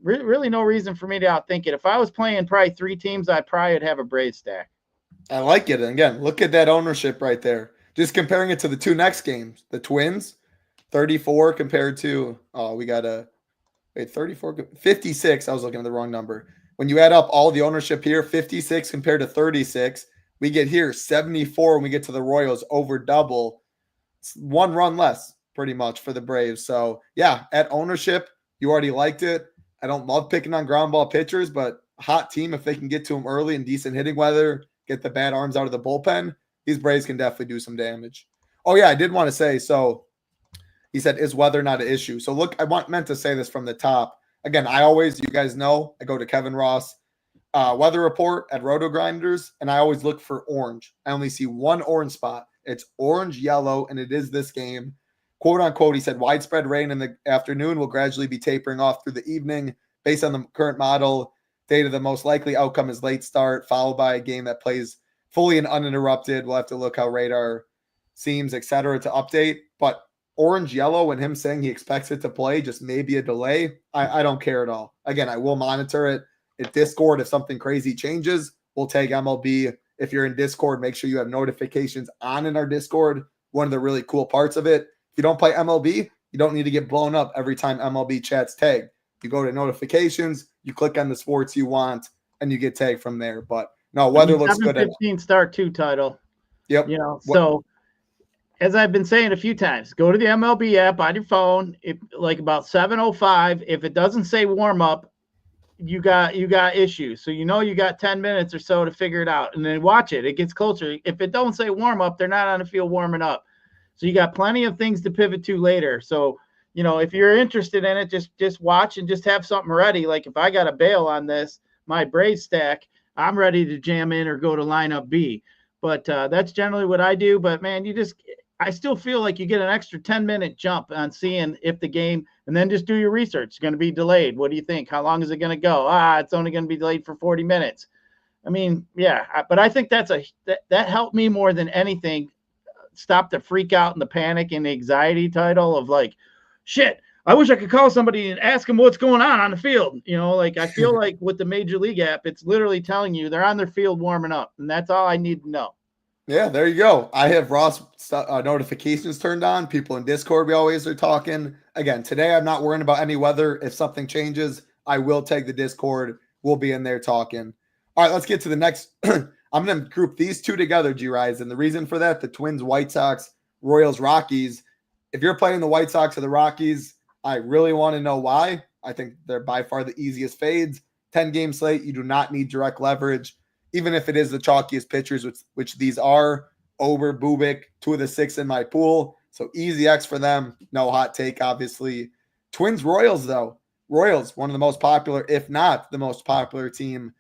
really no reason for me to outthink it. If I was playing probably 3 teams, I probably would have a Braves stack. I like it. And again, look at that ownership right there. Just comparing it to the 2 next games. The Twins, 34 compared to, we got 34, 56. I was looking at the wrong number. When you add up all the ownership here, 56 compared to 36, we get here 74 when we get to the Royals, over double. It's 1 run less pretty much for the Braves. So, yeah, at ownership, you already liked it. I don't love picking on ground ball pitchers, but hot team, if they can get to them early in decent hitting weather, get the bad arms out of the bullpen, these Braves can definitely do some damage. Oh, yeah, I did want to say, so he said, is weather not an issue? So, look, meant to say this from the top. Again, you guys know, I go to Kevin Ross weather report at Roto Grinders, and I always look for orange. I only see one orange spot. It's orange, yellow, and it is this game. Quote unquote, he said, widespread rain in the afternoon will gradually be tapering off through the evening. Based on the current model data, the most likely outcome is late start, followed by a game that plays fully and uninterrupted. We'll have to look how radar seems, et cetera, to update. But orange, yellow, and him saying he expects it to play, just maybe a delay, I don't care at all. Again, I will monitor it at Discord. If something crazy changes, we'll tag MLB. If you're in Discord, make sure you have notifications on in our Discord. One of the really cool parts of it, if you don't play MLB, you don't need to get blown up every time MLB chats tagged. You go to notifications, you click on the sports you want, and you get tagged from there. But no, weather looks good. 7:15 start 2 title. Yep. So as I've been saying a few times, go to the MLB app on your phone. Like about 7:05, if it doesn't say warm up, you got issues. So you got 10 minutes or so to figure it out, and then watch it. It gets closer. If it don't say warm up, they're not on the field warming up. So you got plenty of things to pivot to later. So, if you're interested in it, just watch and just have something ready. Like if I got a bail on this, my Braves stack, I'm ready to jam in or go to lineup B. But that's generally what I do. But man, I still feel like you get an extra 10-minute jump on seeing if the game, and then just do your research. It's going to be delayed. What do you think? How long is it going to go? It's only going to be delayed for 40 minutes. I mean, yeah, but I think that helped me more than anything. Stop the freak out and the panic and the anxiety title of like, shit, I wish I could call somebody and ask them what's going on the field. Like I feel like with the Major League app, it's literally telling you they're on their field warming up, and that's all I need to know. Yeah, there you go. I have Ross notifications turned on. People in Discord, we always are talking. Again, today I'm not worrying about any weather. If something changes, I will take the Discord. We'll be in there talking. All right, let's get to the next. I'm going to group these two together, Gyiraszin. And the reason for that, the Twins, White Sox, Royals, Rockies. If you're playing the White Sox or the Rockies, I really want to know why. I think they're by far the easiest fades. 10-game slate, you do not need direct leverage. Even if it is the chalkiest pitchers, which these are, Ober, Bubik, 2 of the 6 in my pool. So easy X for them. No hot take, obviously. Twins, Royals, though. Royals, one of the most popular, if not the most popular team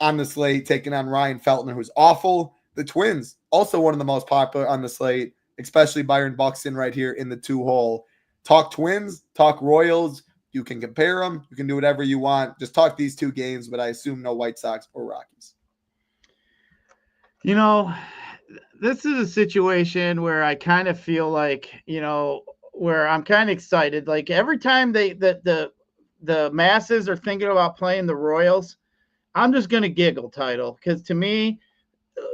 on the slate, taking on Ryan Feltner, who's awful. The Twins, also one of the most popular on the slate, especially Byron Buxton right here in the 2-hole. Talk Twins, talk Royals. You can compare them. You can do whatever you want. Just talk these two games, but I assume no White Sox or Rockies. This is a situation where I kind of feel like, where I'm kind of excited. Like every time the masses are thinking about playing the Royals, I'm just going to giggle, title, because to me,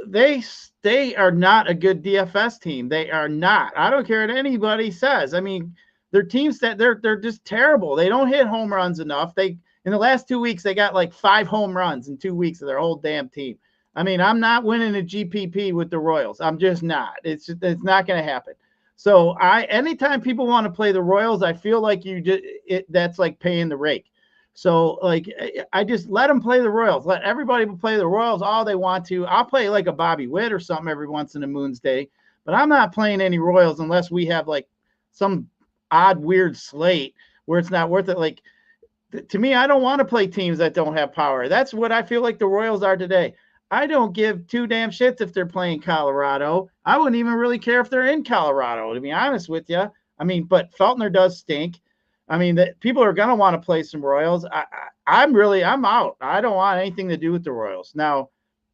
they are not a good DFS team. They are not. I don't care what anybody says. I mean, they're teams that they're just terrible. They don't hit home runs enough. In the last 2 weeks, they got like 5 home runs in 2 weeks of their whole damn team. I mean, I'm not winning a GPP with the Royals. I'm just not. It's not going to happen. So anytime people want to play the Royals, I feel like that's like paying the rake. So like I just let them play the Royals. Let everybody play the Royals all they want to. I'll play like a Bobby Witt or something every once in a moon's day, but I'm not playing any Royals unless we have like some odd weird slate where it's not worth it. Like to me, I don't want to play teams that don't have power. That's what I feel like the Royals are today. I don't give 2 damn shits if they're playing Colorado. I wouldn't even really care if they're in Colorado, to be honest with you. I mean, but Feltner does stink. I mean, people are going to want to play some Royals. I'm out. I don't want anything to do with the Royals. Now,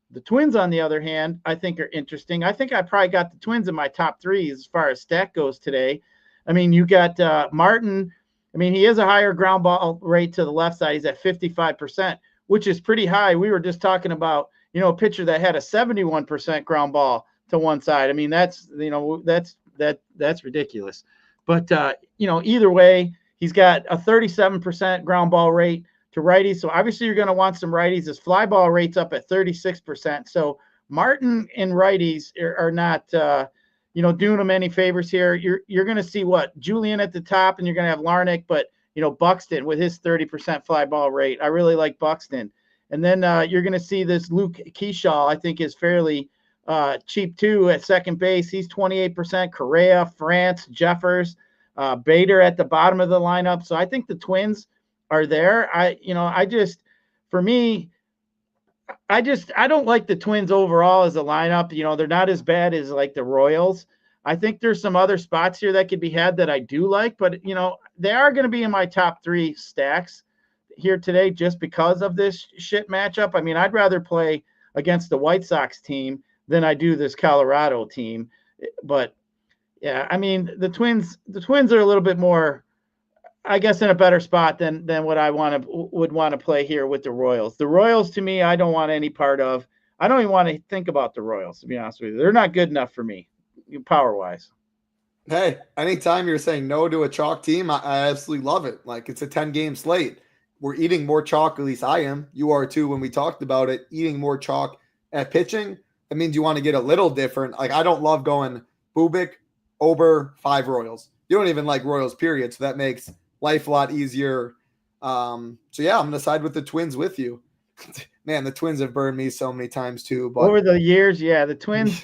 the Twins, on the other hand, I think are interesting. I think I probably got the Twins in my top 3 as far as stat goes today. I mean, you got Martin. I mean, he is a higher ground ball rate to the left side. He's at 55%, which is pretty high. We were just talking about, a pitcher that had a 71% ground ball to one side. I mean, that's ridiculous. But, either way, he's got a 37% ground ball rate to righties. So obviously you're going to want some righties. His fly ball rate's up at 36%. So Martin and righties are not, doing them any favors here. You're going to see Julian at the top, and you're going to have Larnach, but, Buxton with his 30% fly ball rate. I really like Buxton. And then you're going to see this Luke Keyshaw, I think, is fairly cheap too at second base. He's 28%. Correa, France, Jeffers, Bader at the bottom of the lineup. So I think the Twins are there. I don't like the Twins overall as a lineup. They're not as bad as like the Royals. I think there's some other spots here that could be had that I do like, but they are going to be in my top 3 stacks here today just because of this shit matchup. I mean, I'd rather play against the White Sox team than I do this Colorado team. But yeah, I mean, the Twins are a little bit more, I guess, in a better spot than what I would want to play here with the Royals. The Royals, to me, I don't want any part of. I don't even want to think about the Royals, to be honest with you. They're not good enough for me, power-wise. Hey, anytime you're saying no to a chalk team, I absolutely love it. Like, it's a 10-game slate. We're eating more chalk, at least I am. You are too when we talked about it, eating more chalk at pitching. That means you want to get a little different. Like, I don't love going Bubik, Ober, 5 Royals. You don't even like Royals, period. So that makes life a lot easier. So yeah, I'm going to side with the Twins with you. Man, the Twins have burned me so many times too. But over the years, yeah, the Twins,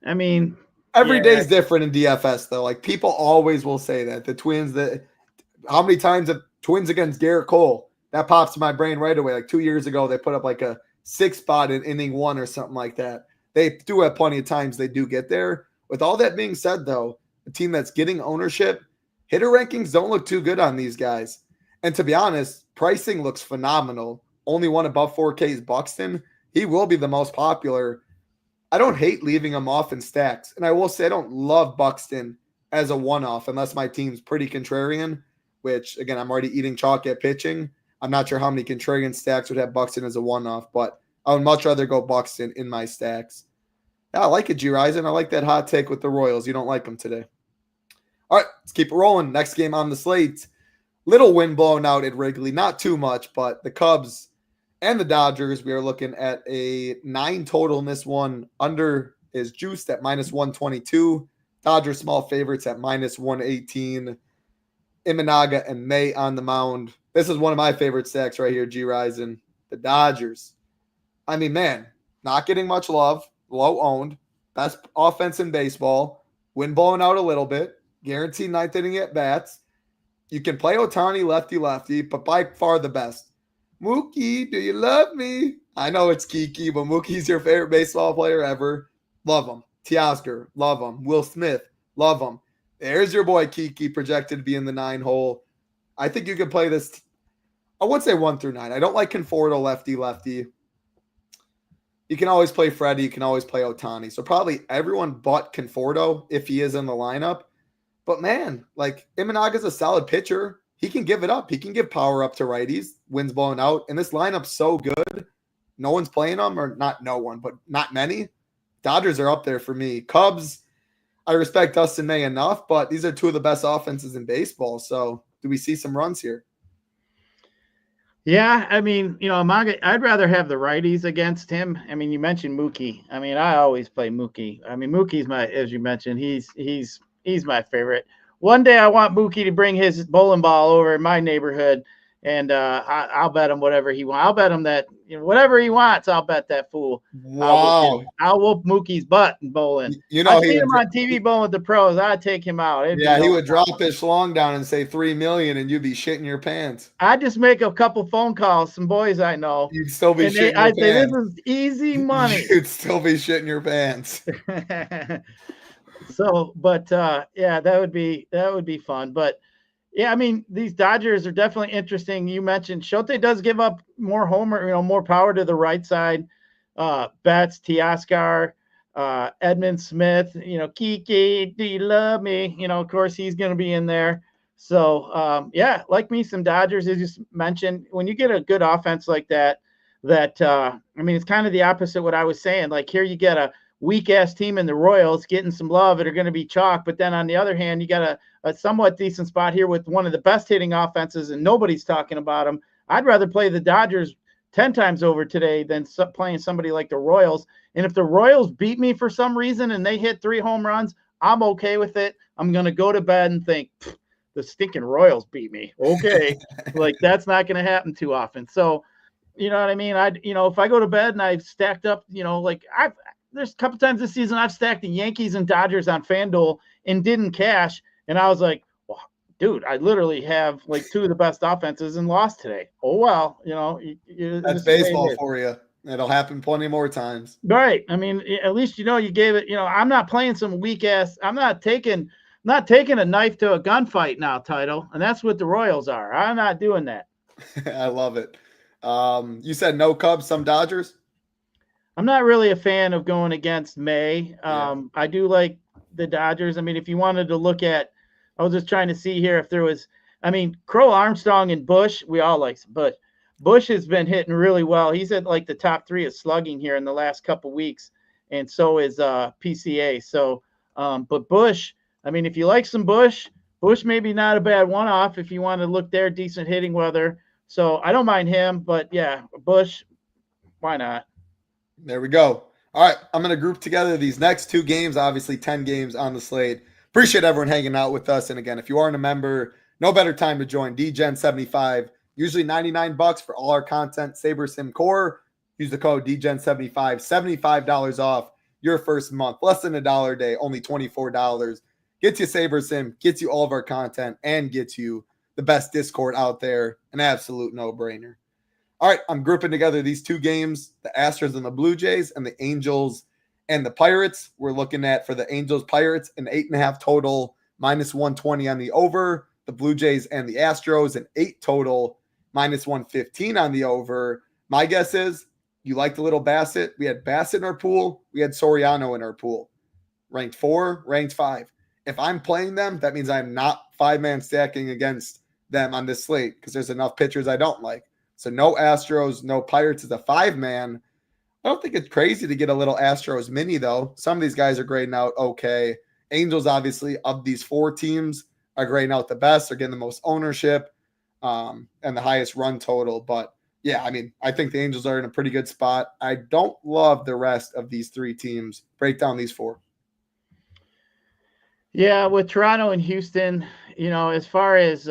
I mean. Every day's different in DFS, though. Like, people always will say that. The Twins, how many times have Twins against Garrett Cole? That pops in my brain right away. Like 2 years ago, they put up like a 6 spot in inning 1 or something like that. They do have plenty of times they do get there. With all that being said, though, a team that's getting ownership, hitter rankings don't look too good on these guys. And to be honest, pricing looks phenomenal. Only one above 4K is Buxton. He will be the most popular. I don't hate leaving him off in stacks. And I will say I don't love Buxton as a one-off unless my team's pretty contrarian. which, again, I'm already eating chalk at pitching. I'm not sure how many contrarian stacks would have Buxton as a one-off, but I would much rather go Buxton in my stacks. Yeah, I like it, Gyiraszin. I like that hot take with the Royals. You don't like them today. All right, let's keep it rolling. Next game on the slate. Little wind blown out at Wrigley. Not too much, but the Cubs and the Dodgers, we are looking at a 9 total in this one. Under is juiced at -122. Dodgers small favorites at -118. Imanaga and May on the mound. This is one of my favorite stacks right here, Gyiraszin. The Dodgers. I mean, man, not getting much love. Low owned. Best offense in baseball. Wind blowing out a little bit. Guaranteed ninth inning at bats. You can play Ohtani lefty, but by far the best. Mookie, do you love me? I know it's Kiki, but Mookie's your favorite baseball player ever. Love him. Teoscar, love him. Will Smith, love him. There's your boy Kiki, projected to be in the 9 hole. I think you can play this. I would say 1 through 9. I don't like Conforto lefty. You can always play Freddie. You can always play Ohtani. So probably everyone but Conforto if he is in the lineup. But man, like Imanaga's a solid pitcher. He can give it up. He can give power up to righties. Wind's blowing out. And this lineup's so good. No one's playing them, or not no one, but not many. Dodgers are up there for me. Cubs, I respect Dustin May enough, but these are 2 of the best offenses in baseball. So do we see some runs here? Yeah, I mean, I'd rather have the righties against him. I mean, you mentioned Mookie. I mean, I always play Mookie. I mean, Mookie's as you mentioned, he's my favorite. One day I want Mookie to bring his bowling ball over in my neighborhood, and I'll bet him whatever he wants. I'll bet him that whatever he wants. I'll bet that fool. Wow! I'll whoop Mookie's butt in bowling. You know, I see him on TV bowling with the pros. I'd take him out. He would drop his schlong down and say $3 million, and you'd be shitting your pants. I'd just make a couple phone calls, some boys I know. You'd still be shitting your pants. I'd say this is easy money. You'd still be shitting your pants. So, but yeah, that would be fun. But yeah, I mean, these Dodgers are definitely interesting. You mentioned Shote does give up more homer, more power to the right side. Betts, Teoscar, Edmund Smith, Kiki, do you love me? Of course he's going to be in there. So yeah, like me, some Dodgers, as you mentioned, when you get a good offense like that, I mean, it's kind of the opposite of what I was saying. Like here you get a weak-ass team in the Royals getting some love that are going to be chalk. But then on the other hand, you got a somewhat decent spot here with one of the best hitting offenses, and nobody's talking about them. I'd rather play the Dodgers 10 times over today than playing somebody like the Royals. And if the Royals beat me for some reason and they hit 3 home runs, I'm okay with it. I'm going to go to bed and think, the stinking Royals beat me. Okay. Like that's not going to happen too often. So, you know what I mean? If I go to bed and I've stacked up, there's a couple times this season I've stacked the Yankees and Dodgers on FanDuel and didn't cash. And I was like, well, dude, I literally have like 2 of the best offenses and lost today. Oh, well, that's baseball for you. It'll happen plenty more times. Right. I mean, at least, you gave it, I'm not playing some weak ass. I'm not taking a knife to a gunfight now, Title. And that's what the Royals are. I'm not doing that. I love it. You said no Cubs, some Dodgers? I'm not really a fan of going against May. I do like the Dodgers. I mean, if you wanted to look at, I was just trying to see here if there was, Crow Armstrong and Bush, we all like Bush. Bush has been hitting really well. He's at like the top 3 of slugging here in the last couple weeks, and so is PCA. So, but Bush, if you like some Bush maybe not a bad one-off if you want to look there, decent hitting weather. So I don't mind him, but yeah, Bush, why not? There we go. All right, I'm going to group together these next 2 games, obviously 10 games on the slate. Appreciate everyone hanging out with us. And again, if you aren't a member, no better time to join. DGen75, usually $99 for all our content. SaberSim Core, use the code DGen75, $75 off your first month. Less than $1 a day, only $24. Gets you SaberSim, gets you all of our content, and gets you the best Discord out there. An absolute no-brainer. All right, I'm grouping together these 2 games, the Astros and the Blue Jays, and the Angels and the Pirates. We're looking at, for the Angels Pirates, an 8.5 total, -120 on the over. The Blue Jays and the Astros, an 8 total, -115 on the over. My guess is you like the little Bassett. We had Bassett in our pool. We had Soriano in our pool. Ranked 4, ranked 5. If I'm playing them, that means I'm not 5-man stacking against them on this slate because there's enough pitchers I don't like. So no Astros, no Pirates as a 5-man. I don't think it's crazy to get a little Astros mini, though. Some of these guys are grading out okay. Angels, obviously, of these 4 teams, are grading out the best. They're getting the most ownership and the highest run total. But, yeah, I mean, I think the Angels are in a pretty good spot. I don't love the rest of these 3 teams. Break down these 4. Yeah, with Toronto and Houston, as far as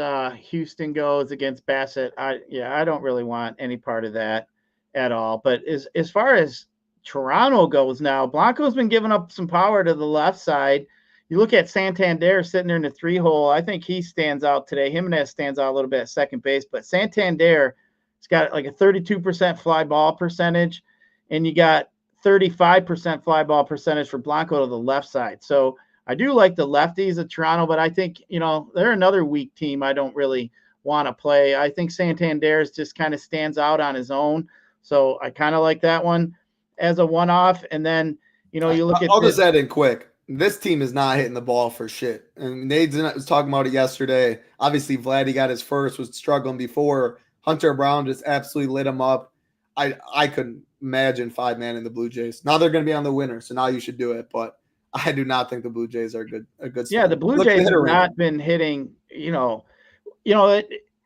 Houston goes against Bassett, I don't really want any part of that at all. But as far as Toronto goes now, Blanco's been giving up some power to the left side. You look at Santander sitting there in the 3-hole. I think he stands out today. Jimenez stands out a little bit at second base, but Santander has got like a 32% fly ball percentage, and you got 35% fly ball percentage for Blanco to the left side. So I do like the lefties of Toronto, but I think, they're another weak team I don't really want to play. I think Santander's just kind of stands out on his own. So I kind of like that one as a one-off. And then, you look at – I'll just add in quick. This team is not hitting the ball for shit. And Nate was talking about it yesterday. Obviously, Vladdy got his first, was struggling before. Hunter Brown just absolutely lit him up. I couldn't imagine 5-man in the Blue Jays. Now they're going to be on the winner, so now you should do it. But I do not think the Blue Jays are a good. Yeah, the Blue Jays have not been hitting.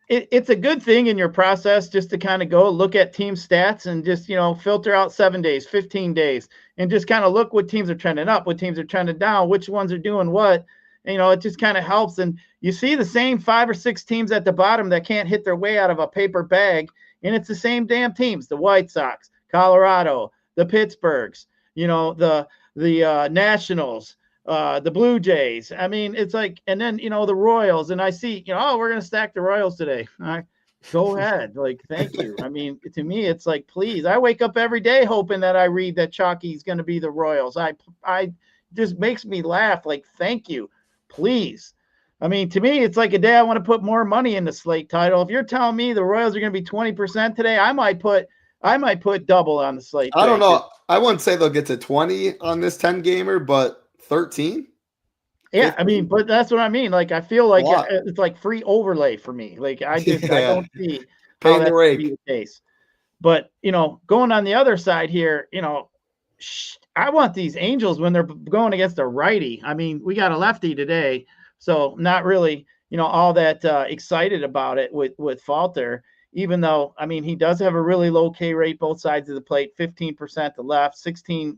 It's a good thing in your process just to kind of go look at team stats and just filter out 7 days, 15 days, and just kind of look what teams are trending up, what teams are trending down, which ones are doing what. It just kind of helps. And you see the same 5 or 6 teams at the bottom that can't hit their way out of a paper bag, and it's the same damn teams: the White Sox, Colorado, the Pittsburghs, the Nationals, the Blue Jays. I mean, it's like, and then, the Royals, and I see, we're going to stack the Royals today. All right, go ahead. Like, thank you. I mean, to me, it's like, please, I wake up every day hoping that I read that Chalky's going to be the Royals. I just makes me laugh. Like, thank you, please. I mean, to me, it's like a day I want to put more money in the slate title. If you're telling me the Royals are going to be 20% today, I might put double on the slate. I don't know. I wouldn't say they'll get to 20 on this 10-gamer, but 13? Yeah, 15? I mean, but that's what I mean. Like, I feel like it's like free overlay for me. Like, I don't see how that would be the case. But, going on the other side here, I want these Angels when they're going against a righty. I mean, we got a lefty today, so not really, all that excited about it with Falter. Even though, I mean, he does have a really low K rate both sides of the plate, 15% to left, 16%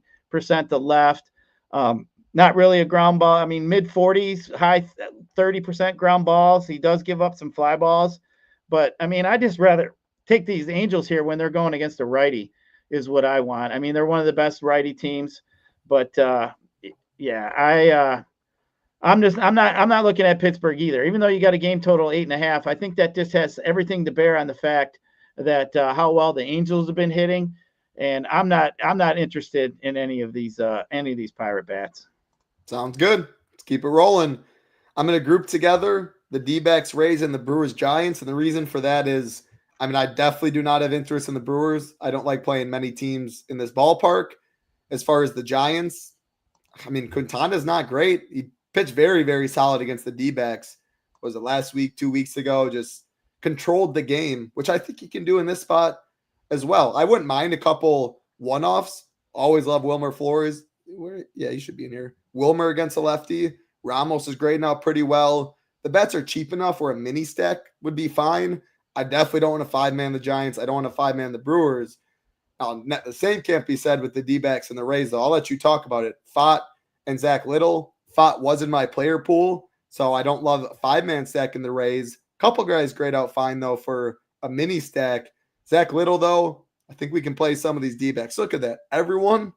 to left. Not really a ground ball. I mean, mid-40s, high 30% ground balls. He does give up some fly balls. But, I mean, I just rather take these Angels here when they're going against a righty is what I want. I mean, they're one of the best righty teams. But, yeah, I'm not looking at Pittsburgh either. Even though you got a game total 8.5, I think that just has everything to bear on the fact that how well the Angels have been hitting, and I'm not interested in any of these Pirate bats. Sounds good. Let's keep it rolling. I'm going to group together the D-backs, Rays, and the Brewers, Giants, and the reason for that is, I mean, I definitely do not have interest in the Brewers. I don't like playing many teams in this ballpark. As far as the Giants, I mean, Quintana's not great. He pitched very, very solid against the D-backs. Was it last week, 2 weeks ago? Just controlled the game, which I think he can do in this spot as well. I wouldn't mind a couple one-offs. Always love Wilmer Flores. Yeah, he should be in here. Wilmer against a lefty. Ramos is grading out pretty well. The bets are cheap enough where a mini stack would be fine. I definitely don't want to 5-man the Giants. I don't want to 5-man the Brewers. The same can't be said with the D-backs and the Rays, though. I'll let you talk about it. Fott and Zach Little. Fott was in my player pool, so I don't love a 5-man stack in the Rays. Couple guys grade out fine, though, for a mini stack. Zach Little, though, I think we can play some of these D-backs. Look at that. Everyone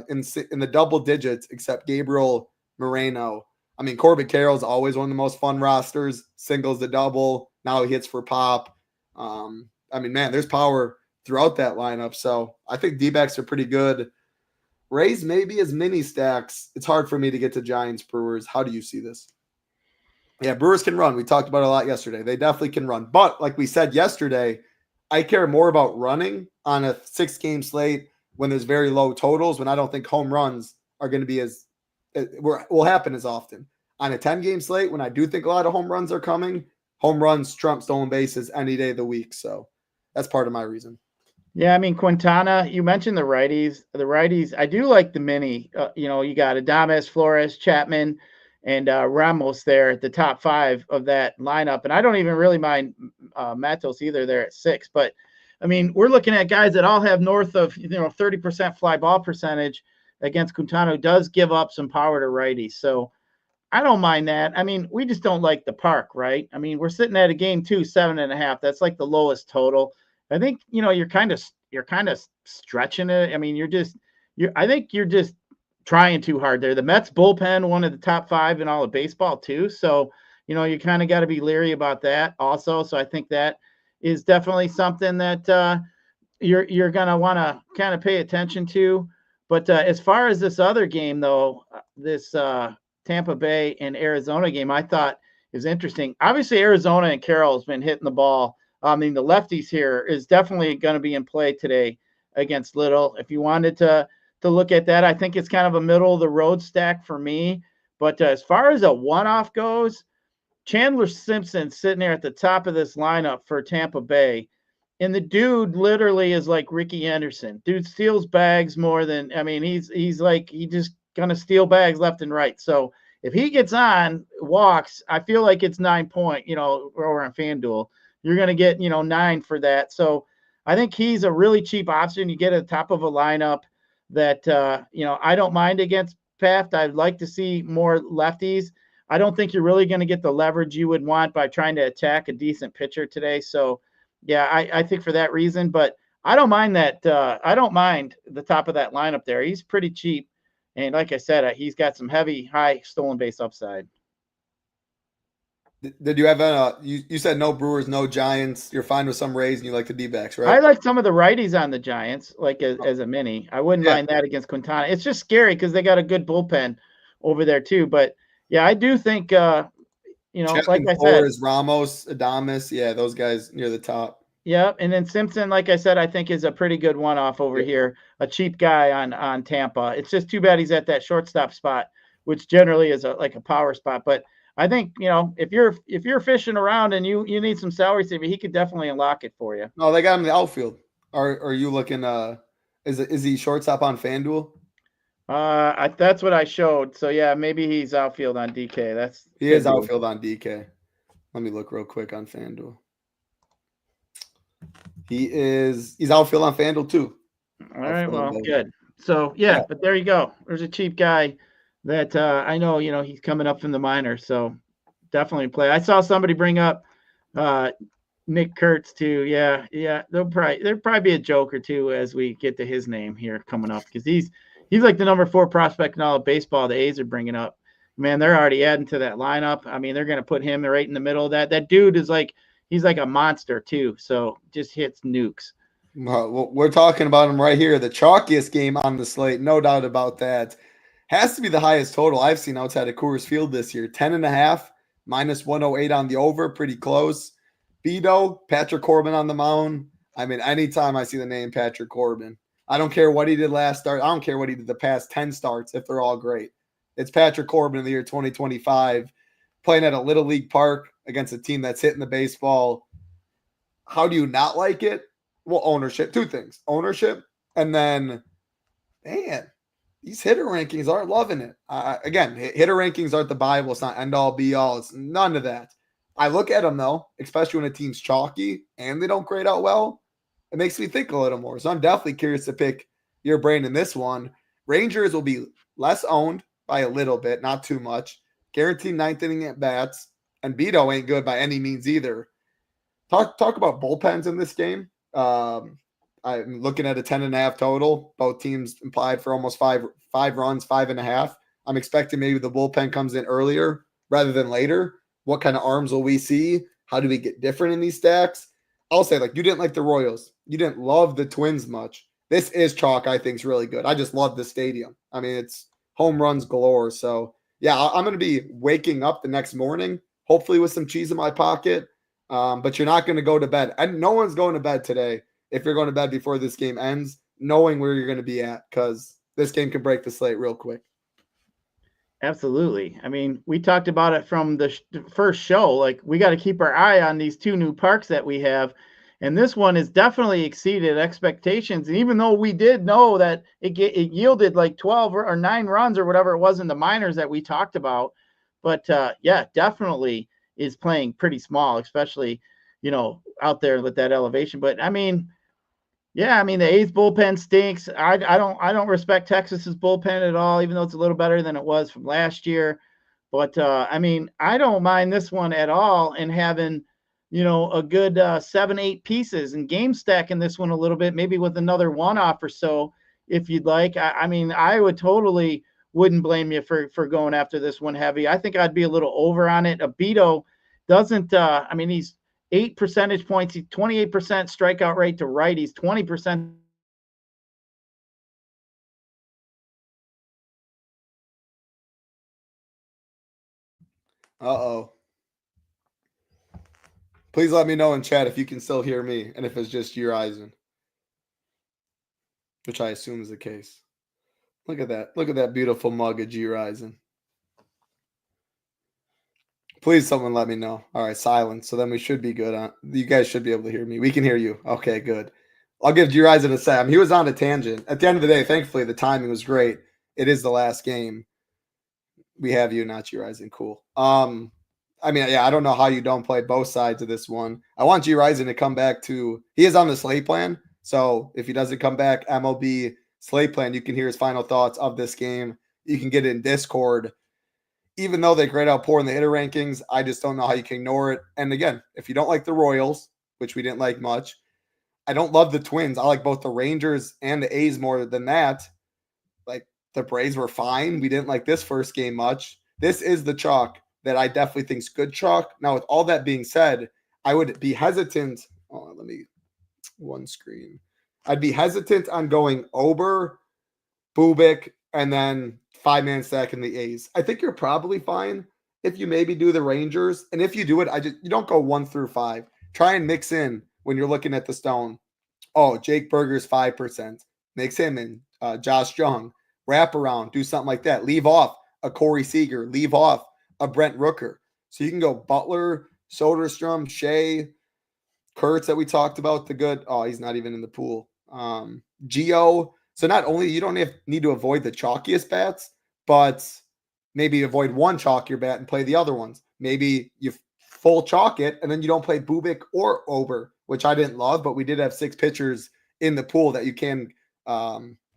in the double digits except Gabriel Moreno. I mean, Corbett Carroll's always one of the most fun rosters. Singles to double. Now he hits for pop. I mean, man, there's power throughout that lineup. So I think D-backs are pretty good. Rays maybe as mini stacks. It's hard for me to get to Giants, Brewers. How do you see this? Yeah, Brewers can run. We talked about it a lot yesterday. They definitely can run. But like we said yesterday, I care more about running on a 6-game slate when there's very low totals, when I don't think home runs are going to be will happen as often. On a 10-game slate, when I do think a lot of home runs are coming, home runs trump stolen bases any day of the week. So that's part of my reason. Yeah, I mean, Quintana, you mentioned the righties. The righties, I do like the mini. You got Adames, Flores, Chapman, and Ramos there at the top 5 of that lineup. And I don't even really mind Matos either there at 6. But, I mean, we're looking at guys that all have north of 30% fly ball percentage against Quintana, who does give up some power to righties. So I don't mind that. I mean, we just don't like the park, right? I mean, we're sitting at a game 2, 7.5. That's like the lowest total. I think you're kind of stretching it. I mean, I think you're just trying too hard there. The Mets bullpen, one of the top 5 in all of baseball too. So, you kind of got to be leery about that also. So I think that is definitely something that you're going to want to kind of pay attention to. But as far as this other game though, this Tampa Bay and Arizona game, I thought is interesting. Obviously, Arizona and Carroll has been hitting the ball. I mean, the lefties here is definitely going to be in play today against Little. If you wanted to look at that, I think it's kind of a middle of the road stack for me. But as far as a one-off goes, Chandler Simpson sitting there at the top of this lineup for Tampa Bay. And the dude literally is like Ricky Anderson. Dude steals bags more than, I mean, he's just going to steal bags left and right. So if he gets on, walks, I feel like it's 9 point, over on FanDuel. You're going to get, 9 for that. So I think he's a really cheap option. You get at the top of a lineup that, I don't mind against Paft. I'd like to see more lefties. I don't think you're really going to get the leverage you would want by trying to attack a decent pitcher today. So, yeah, I think for that reason. But I don't mind that. I don't mind the top of that lineup there. He's pretty cheap. And like I said, he's got some heavy, high stolen base upside. Did you have you said no Brewers, no Giants. You're fine with some Rays and you like the D-backs, right? I like some of the righties on the Giants, like as a mini. I wouldn't mind that against Quintana. It's just scary because they got a good bullpen over there too. But yeah, I do think Chapman, like I said, Ramos, Adames, yeah, those guys near the top. Yeah, and then Simpson, like I said, I think is a pretty good one-off over here. A cheap guy on Tampa. It's just too bad he's at that shortstop spot, which generally is like a power spot. But I think if you're fishing around and you need some salary saving, he could definitely unlock it for you. No, they got him in the outfield. Are you looking? Is he shortstop on FanDuel? That's what I showed. So yeah, maybe he's outfield on DK. He is outfield on DK. Let me look real quick on FanDuel. He's outfield on FanDuel too. All right, well, good. So yeah, but there you go. There's a cheap guy that I know, he's coming up from the minors, so definitely play. I saw somebody bring up Nick Kurtz too. Yeah, there'll probably be a joke or two as we get to his name here coming up because he's like the number 4 prospect in all of baseball. The A's are bringing up. Man, they're already adding to that lineup. I mean, they're going to put him right in the middle of that. That dude is he's like a monster too. So just hits nukes. Well, we're talking about him right here. The chalkiest game on the slate, no doubt about that. Has to be the highest total I've seen outside of Coors Field this year. 10.5, minus 108 on the over, pretty close. Beto, Patrick Corbin on the mound. I mean, anytime I see the name Patrick Corbin, I don't care what he did last start. I don't care what he did the past 10 starts if they're all great. It's Patrick Corbin in the year 2025, playing at a Little League park against a team that's hitting the baseball. How do you not like it? Well, ownership. 2 things. Ownership, and then, man, these hitter rankings aren't loving it. Again, hitter rankings aren't the Bible. It's not end-all, be-all. It's none of that. I look at them, though, especially when a team's chalky and they don't grade out well. It makes me think a little more. So I'm definitely curious to pick your brain in this one. Rangers will be less owned by a little bit, not too much. Guaranteed 9th inning at bats. And Beto ain't good by any means either. Talk about bullpens in this game. I'm looking at a 10.5 total. Both teams implied for almost five runs, 5.5. I'm expecting maybe the bullpen comes in earlier rather than later. What kind of arms will we see? How do we get different in these stacks? I'll say, you didn't like the Royals. You didn't love the Twins much. This is chalk, I think, is really good. I just love the stadium. I mean, it's home runs galore. So, yeah, I'm going to be waking up the next morning, hopefully with some cheese in my pocket. But you're not going to go to bed. And no one's going to bed today if you're going to bed before this game ends, knowing where you're going to be at, because this game can break the slate real quick. Absolutely. I mean, we talked about it from the first show. Like, we got to keep our eye on these two new parks that we have. And this one has definitely exceeded expectations. And even though we did know that it yielded like 12 or 9 runs or whatever it was in the minors that we talked about. But yeah, definitely is playing pretty small, especially, out there with that elevation. But I mean, yeah, I mean the A's bullpen stinks. I don't respect Texas's bullpen at all, even though it's a little better than it was from last year. But I mean, I don't mind this one at all, and having a good 7-8 pieces and game stacking this one a little bit, maybe with another one off or so, if you'd like. I mean, I would totally wouldn't blame you for going after this one heavy. I think I'd be a little over on it. Abito doesn't. I mean, he's 8 percentage points. He's 28% strikeout rate to righties, 20%. Uh-oh. Please let me know in chat if you can still hear me and if it's just Gyiraszin, which I assume is the case. Look at that. Look at that beautiful mug of Gyiraszin. Please, someone let me know. All right, silence. So then we should be good. You guys should be able to hear me. We can hear you. Okay, good. I'll give Gyiraszin a Sam. He was on a tangent. At the end of the day, thankfully, the timing was great. It is the last game. We have you, not Gyiraszin. Cool. I mean, yeah, I don't know how you don't play both sides of this one. I want Gyiraszin to come back to. He is on the slate plan. So if he doesn't come back, MLB slate plan, you can hear his final thoughts of this game. You can get it in Discord. Even though they grade out poor in the hitter rankings, I just don't know how you can ignore it. And again, if you don't like the Royals, which we didn't like much, I don't love the Twins. I like both the Rangers and the A's more than that. Like, the Braves were fine. We didn't like this first game much. This is the chalk that I definitely think is good chalk. Now, with all that being said, I would be hesitant. Oh, let me one screen. I'd be hesitant on going Ober, Bubik, and then 5-man stack in the A's. I think you're probably fine if you maybe do the Rangers. And if you do it, you don't go 1 through 5. Try and mix in when you're looking at the stone. Oh, Jake Berger's 5%. Mix him in. Josh Jung. Wrap around. Do something like that. Leave off a Corey Seager. Leave off a Brent Rooker. So you can go Butler, Soderstrom, Shea, Kurtz that we talked about. The good. Oh, he's not even in the pool. Gio. So not only you don't need to avoid the chalkiest bats, but maybe avoid one chalkier bat and play the other ones. Maybe you full chalk it and then you don't play Bubik or Ober, which I didn't love, but we did have 6 pitchers in the pool that you can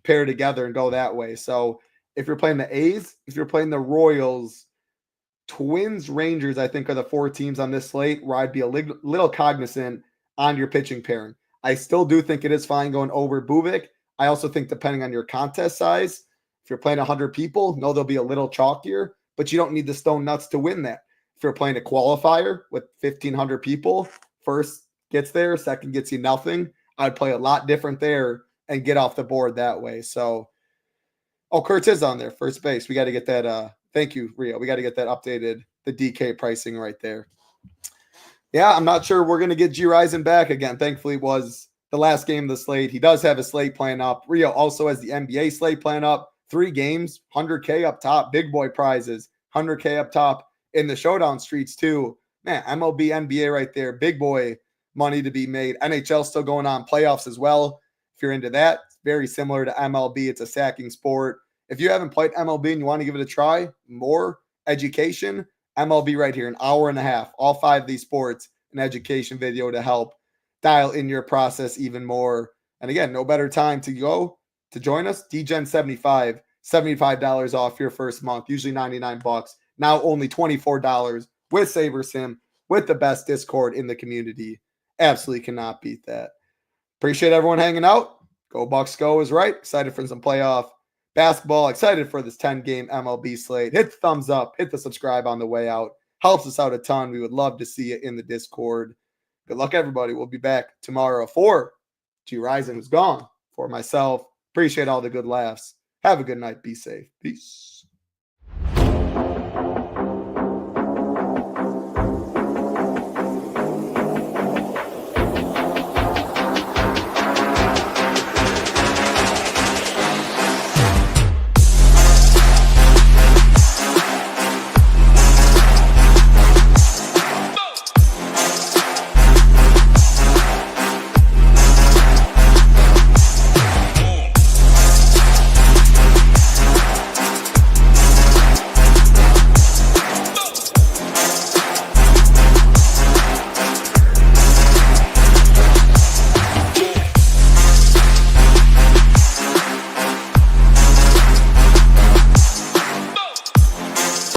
pair together and go that way. So if you're playing the A's, if you're playing the Royals, Twins, Rangers, I think are the 4 teams on this slate where I'd be a little cognizant on your pitching pairing. I still do think it is fine going over Bubik. I also think depending on your contest size, if you're playing 100 people, no, they'll be a little chalkier, but you don't need the stone nuts to win that. If you're playing a qualifier with 1,500 people, first gets there, second gets you nothing, I'd play a lot different there and get off the board that way. So, Kurtz is on there, first base. We got to get that. Thank you, Rio. We got to get that updated, the DK pricing right there. Yeah, I'm not sure we're going to get Gyiraszin back again. Thankfully, it was the last game of the slate. He does have a slate plan up. Rio also has the NBA slate plan up. 3 games, 100K up top, big boy prizes, 100K up top in the showdown streets too. Man, MLB, NBA right there, big boy money to be made. NHL still going on, playoffs as well. If you're into that, it's very similar to MLB. It's a sacking sport. If you haven't played MLB and you want to give it a try, more education, MLB right here, an hour and a half, all 5 of these sports, an education video to help dial in your process even more. And again, no better time to go to join us. DGen75, $75 off your first month, usually $99. Now only $24 with SaberSim, with the best Discord in the community. Absolutely cannot beat that. Appreciate everyone hanging out. Go Bucks go is right. Excited for some playoff basketball. Excited for this 10-game MLB slate. Hit the thumbs up. Hit the subscribe on the way out. Helps us out a ton. We would love to see you in the Discord. Good luck, everybody. We'll be back tomorrow for Gyiraszin, who's gone. For myself, appreciate all the good laughs. Have a good night. Be safe. Peace.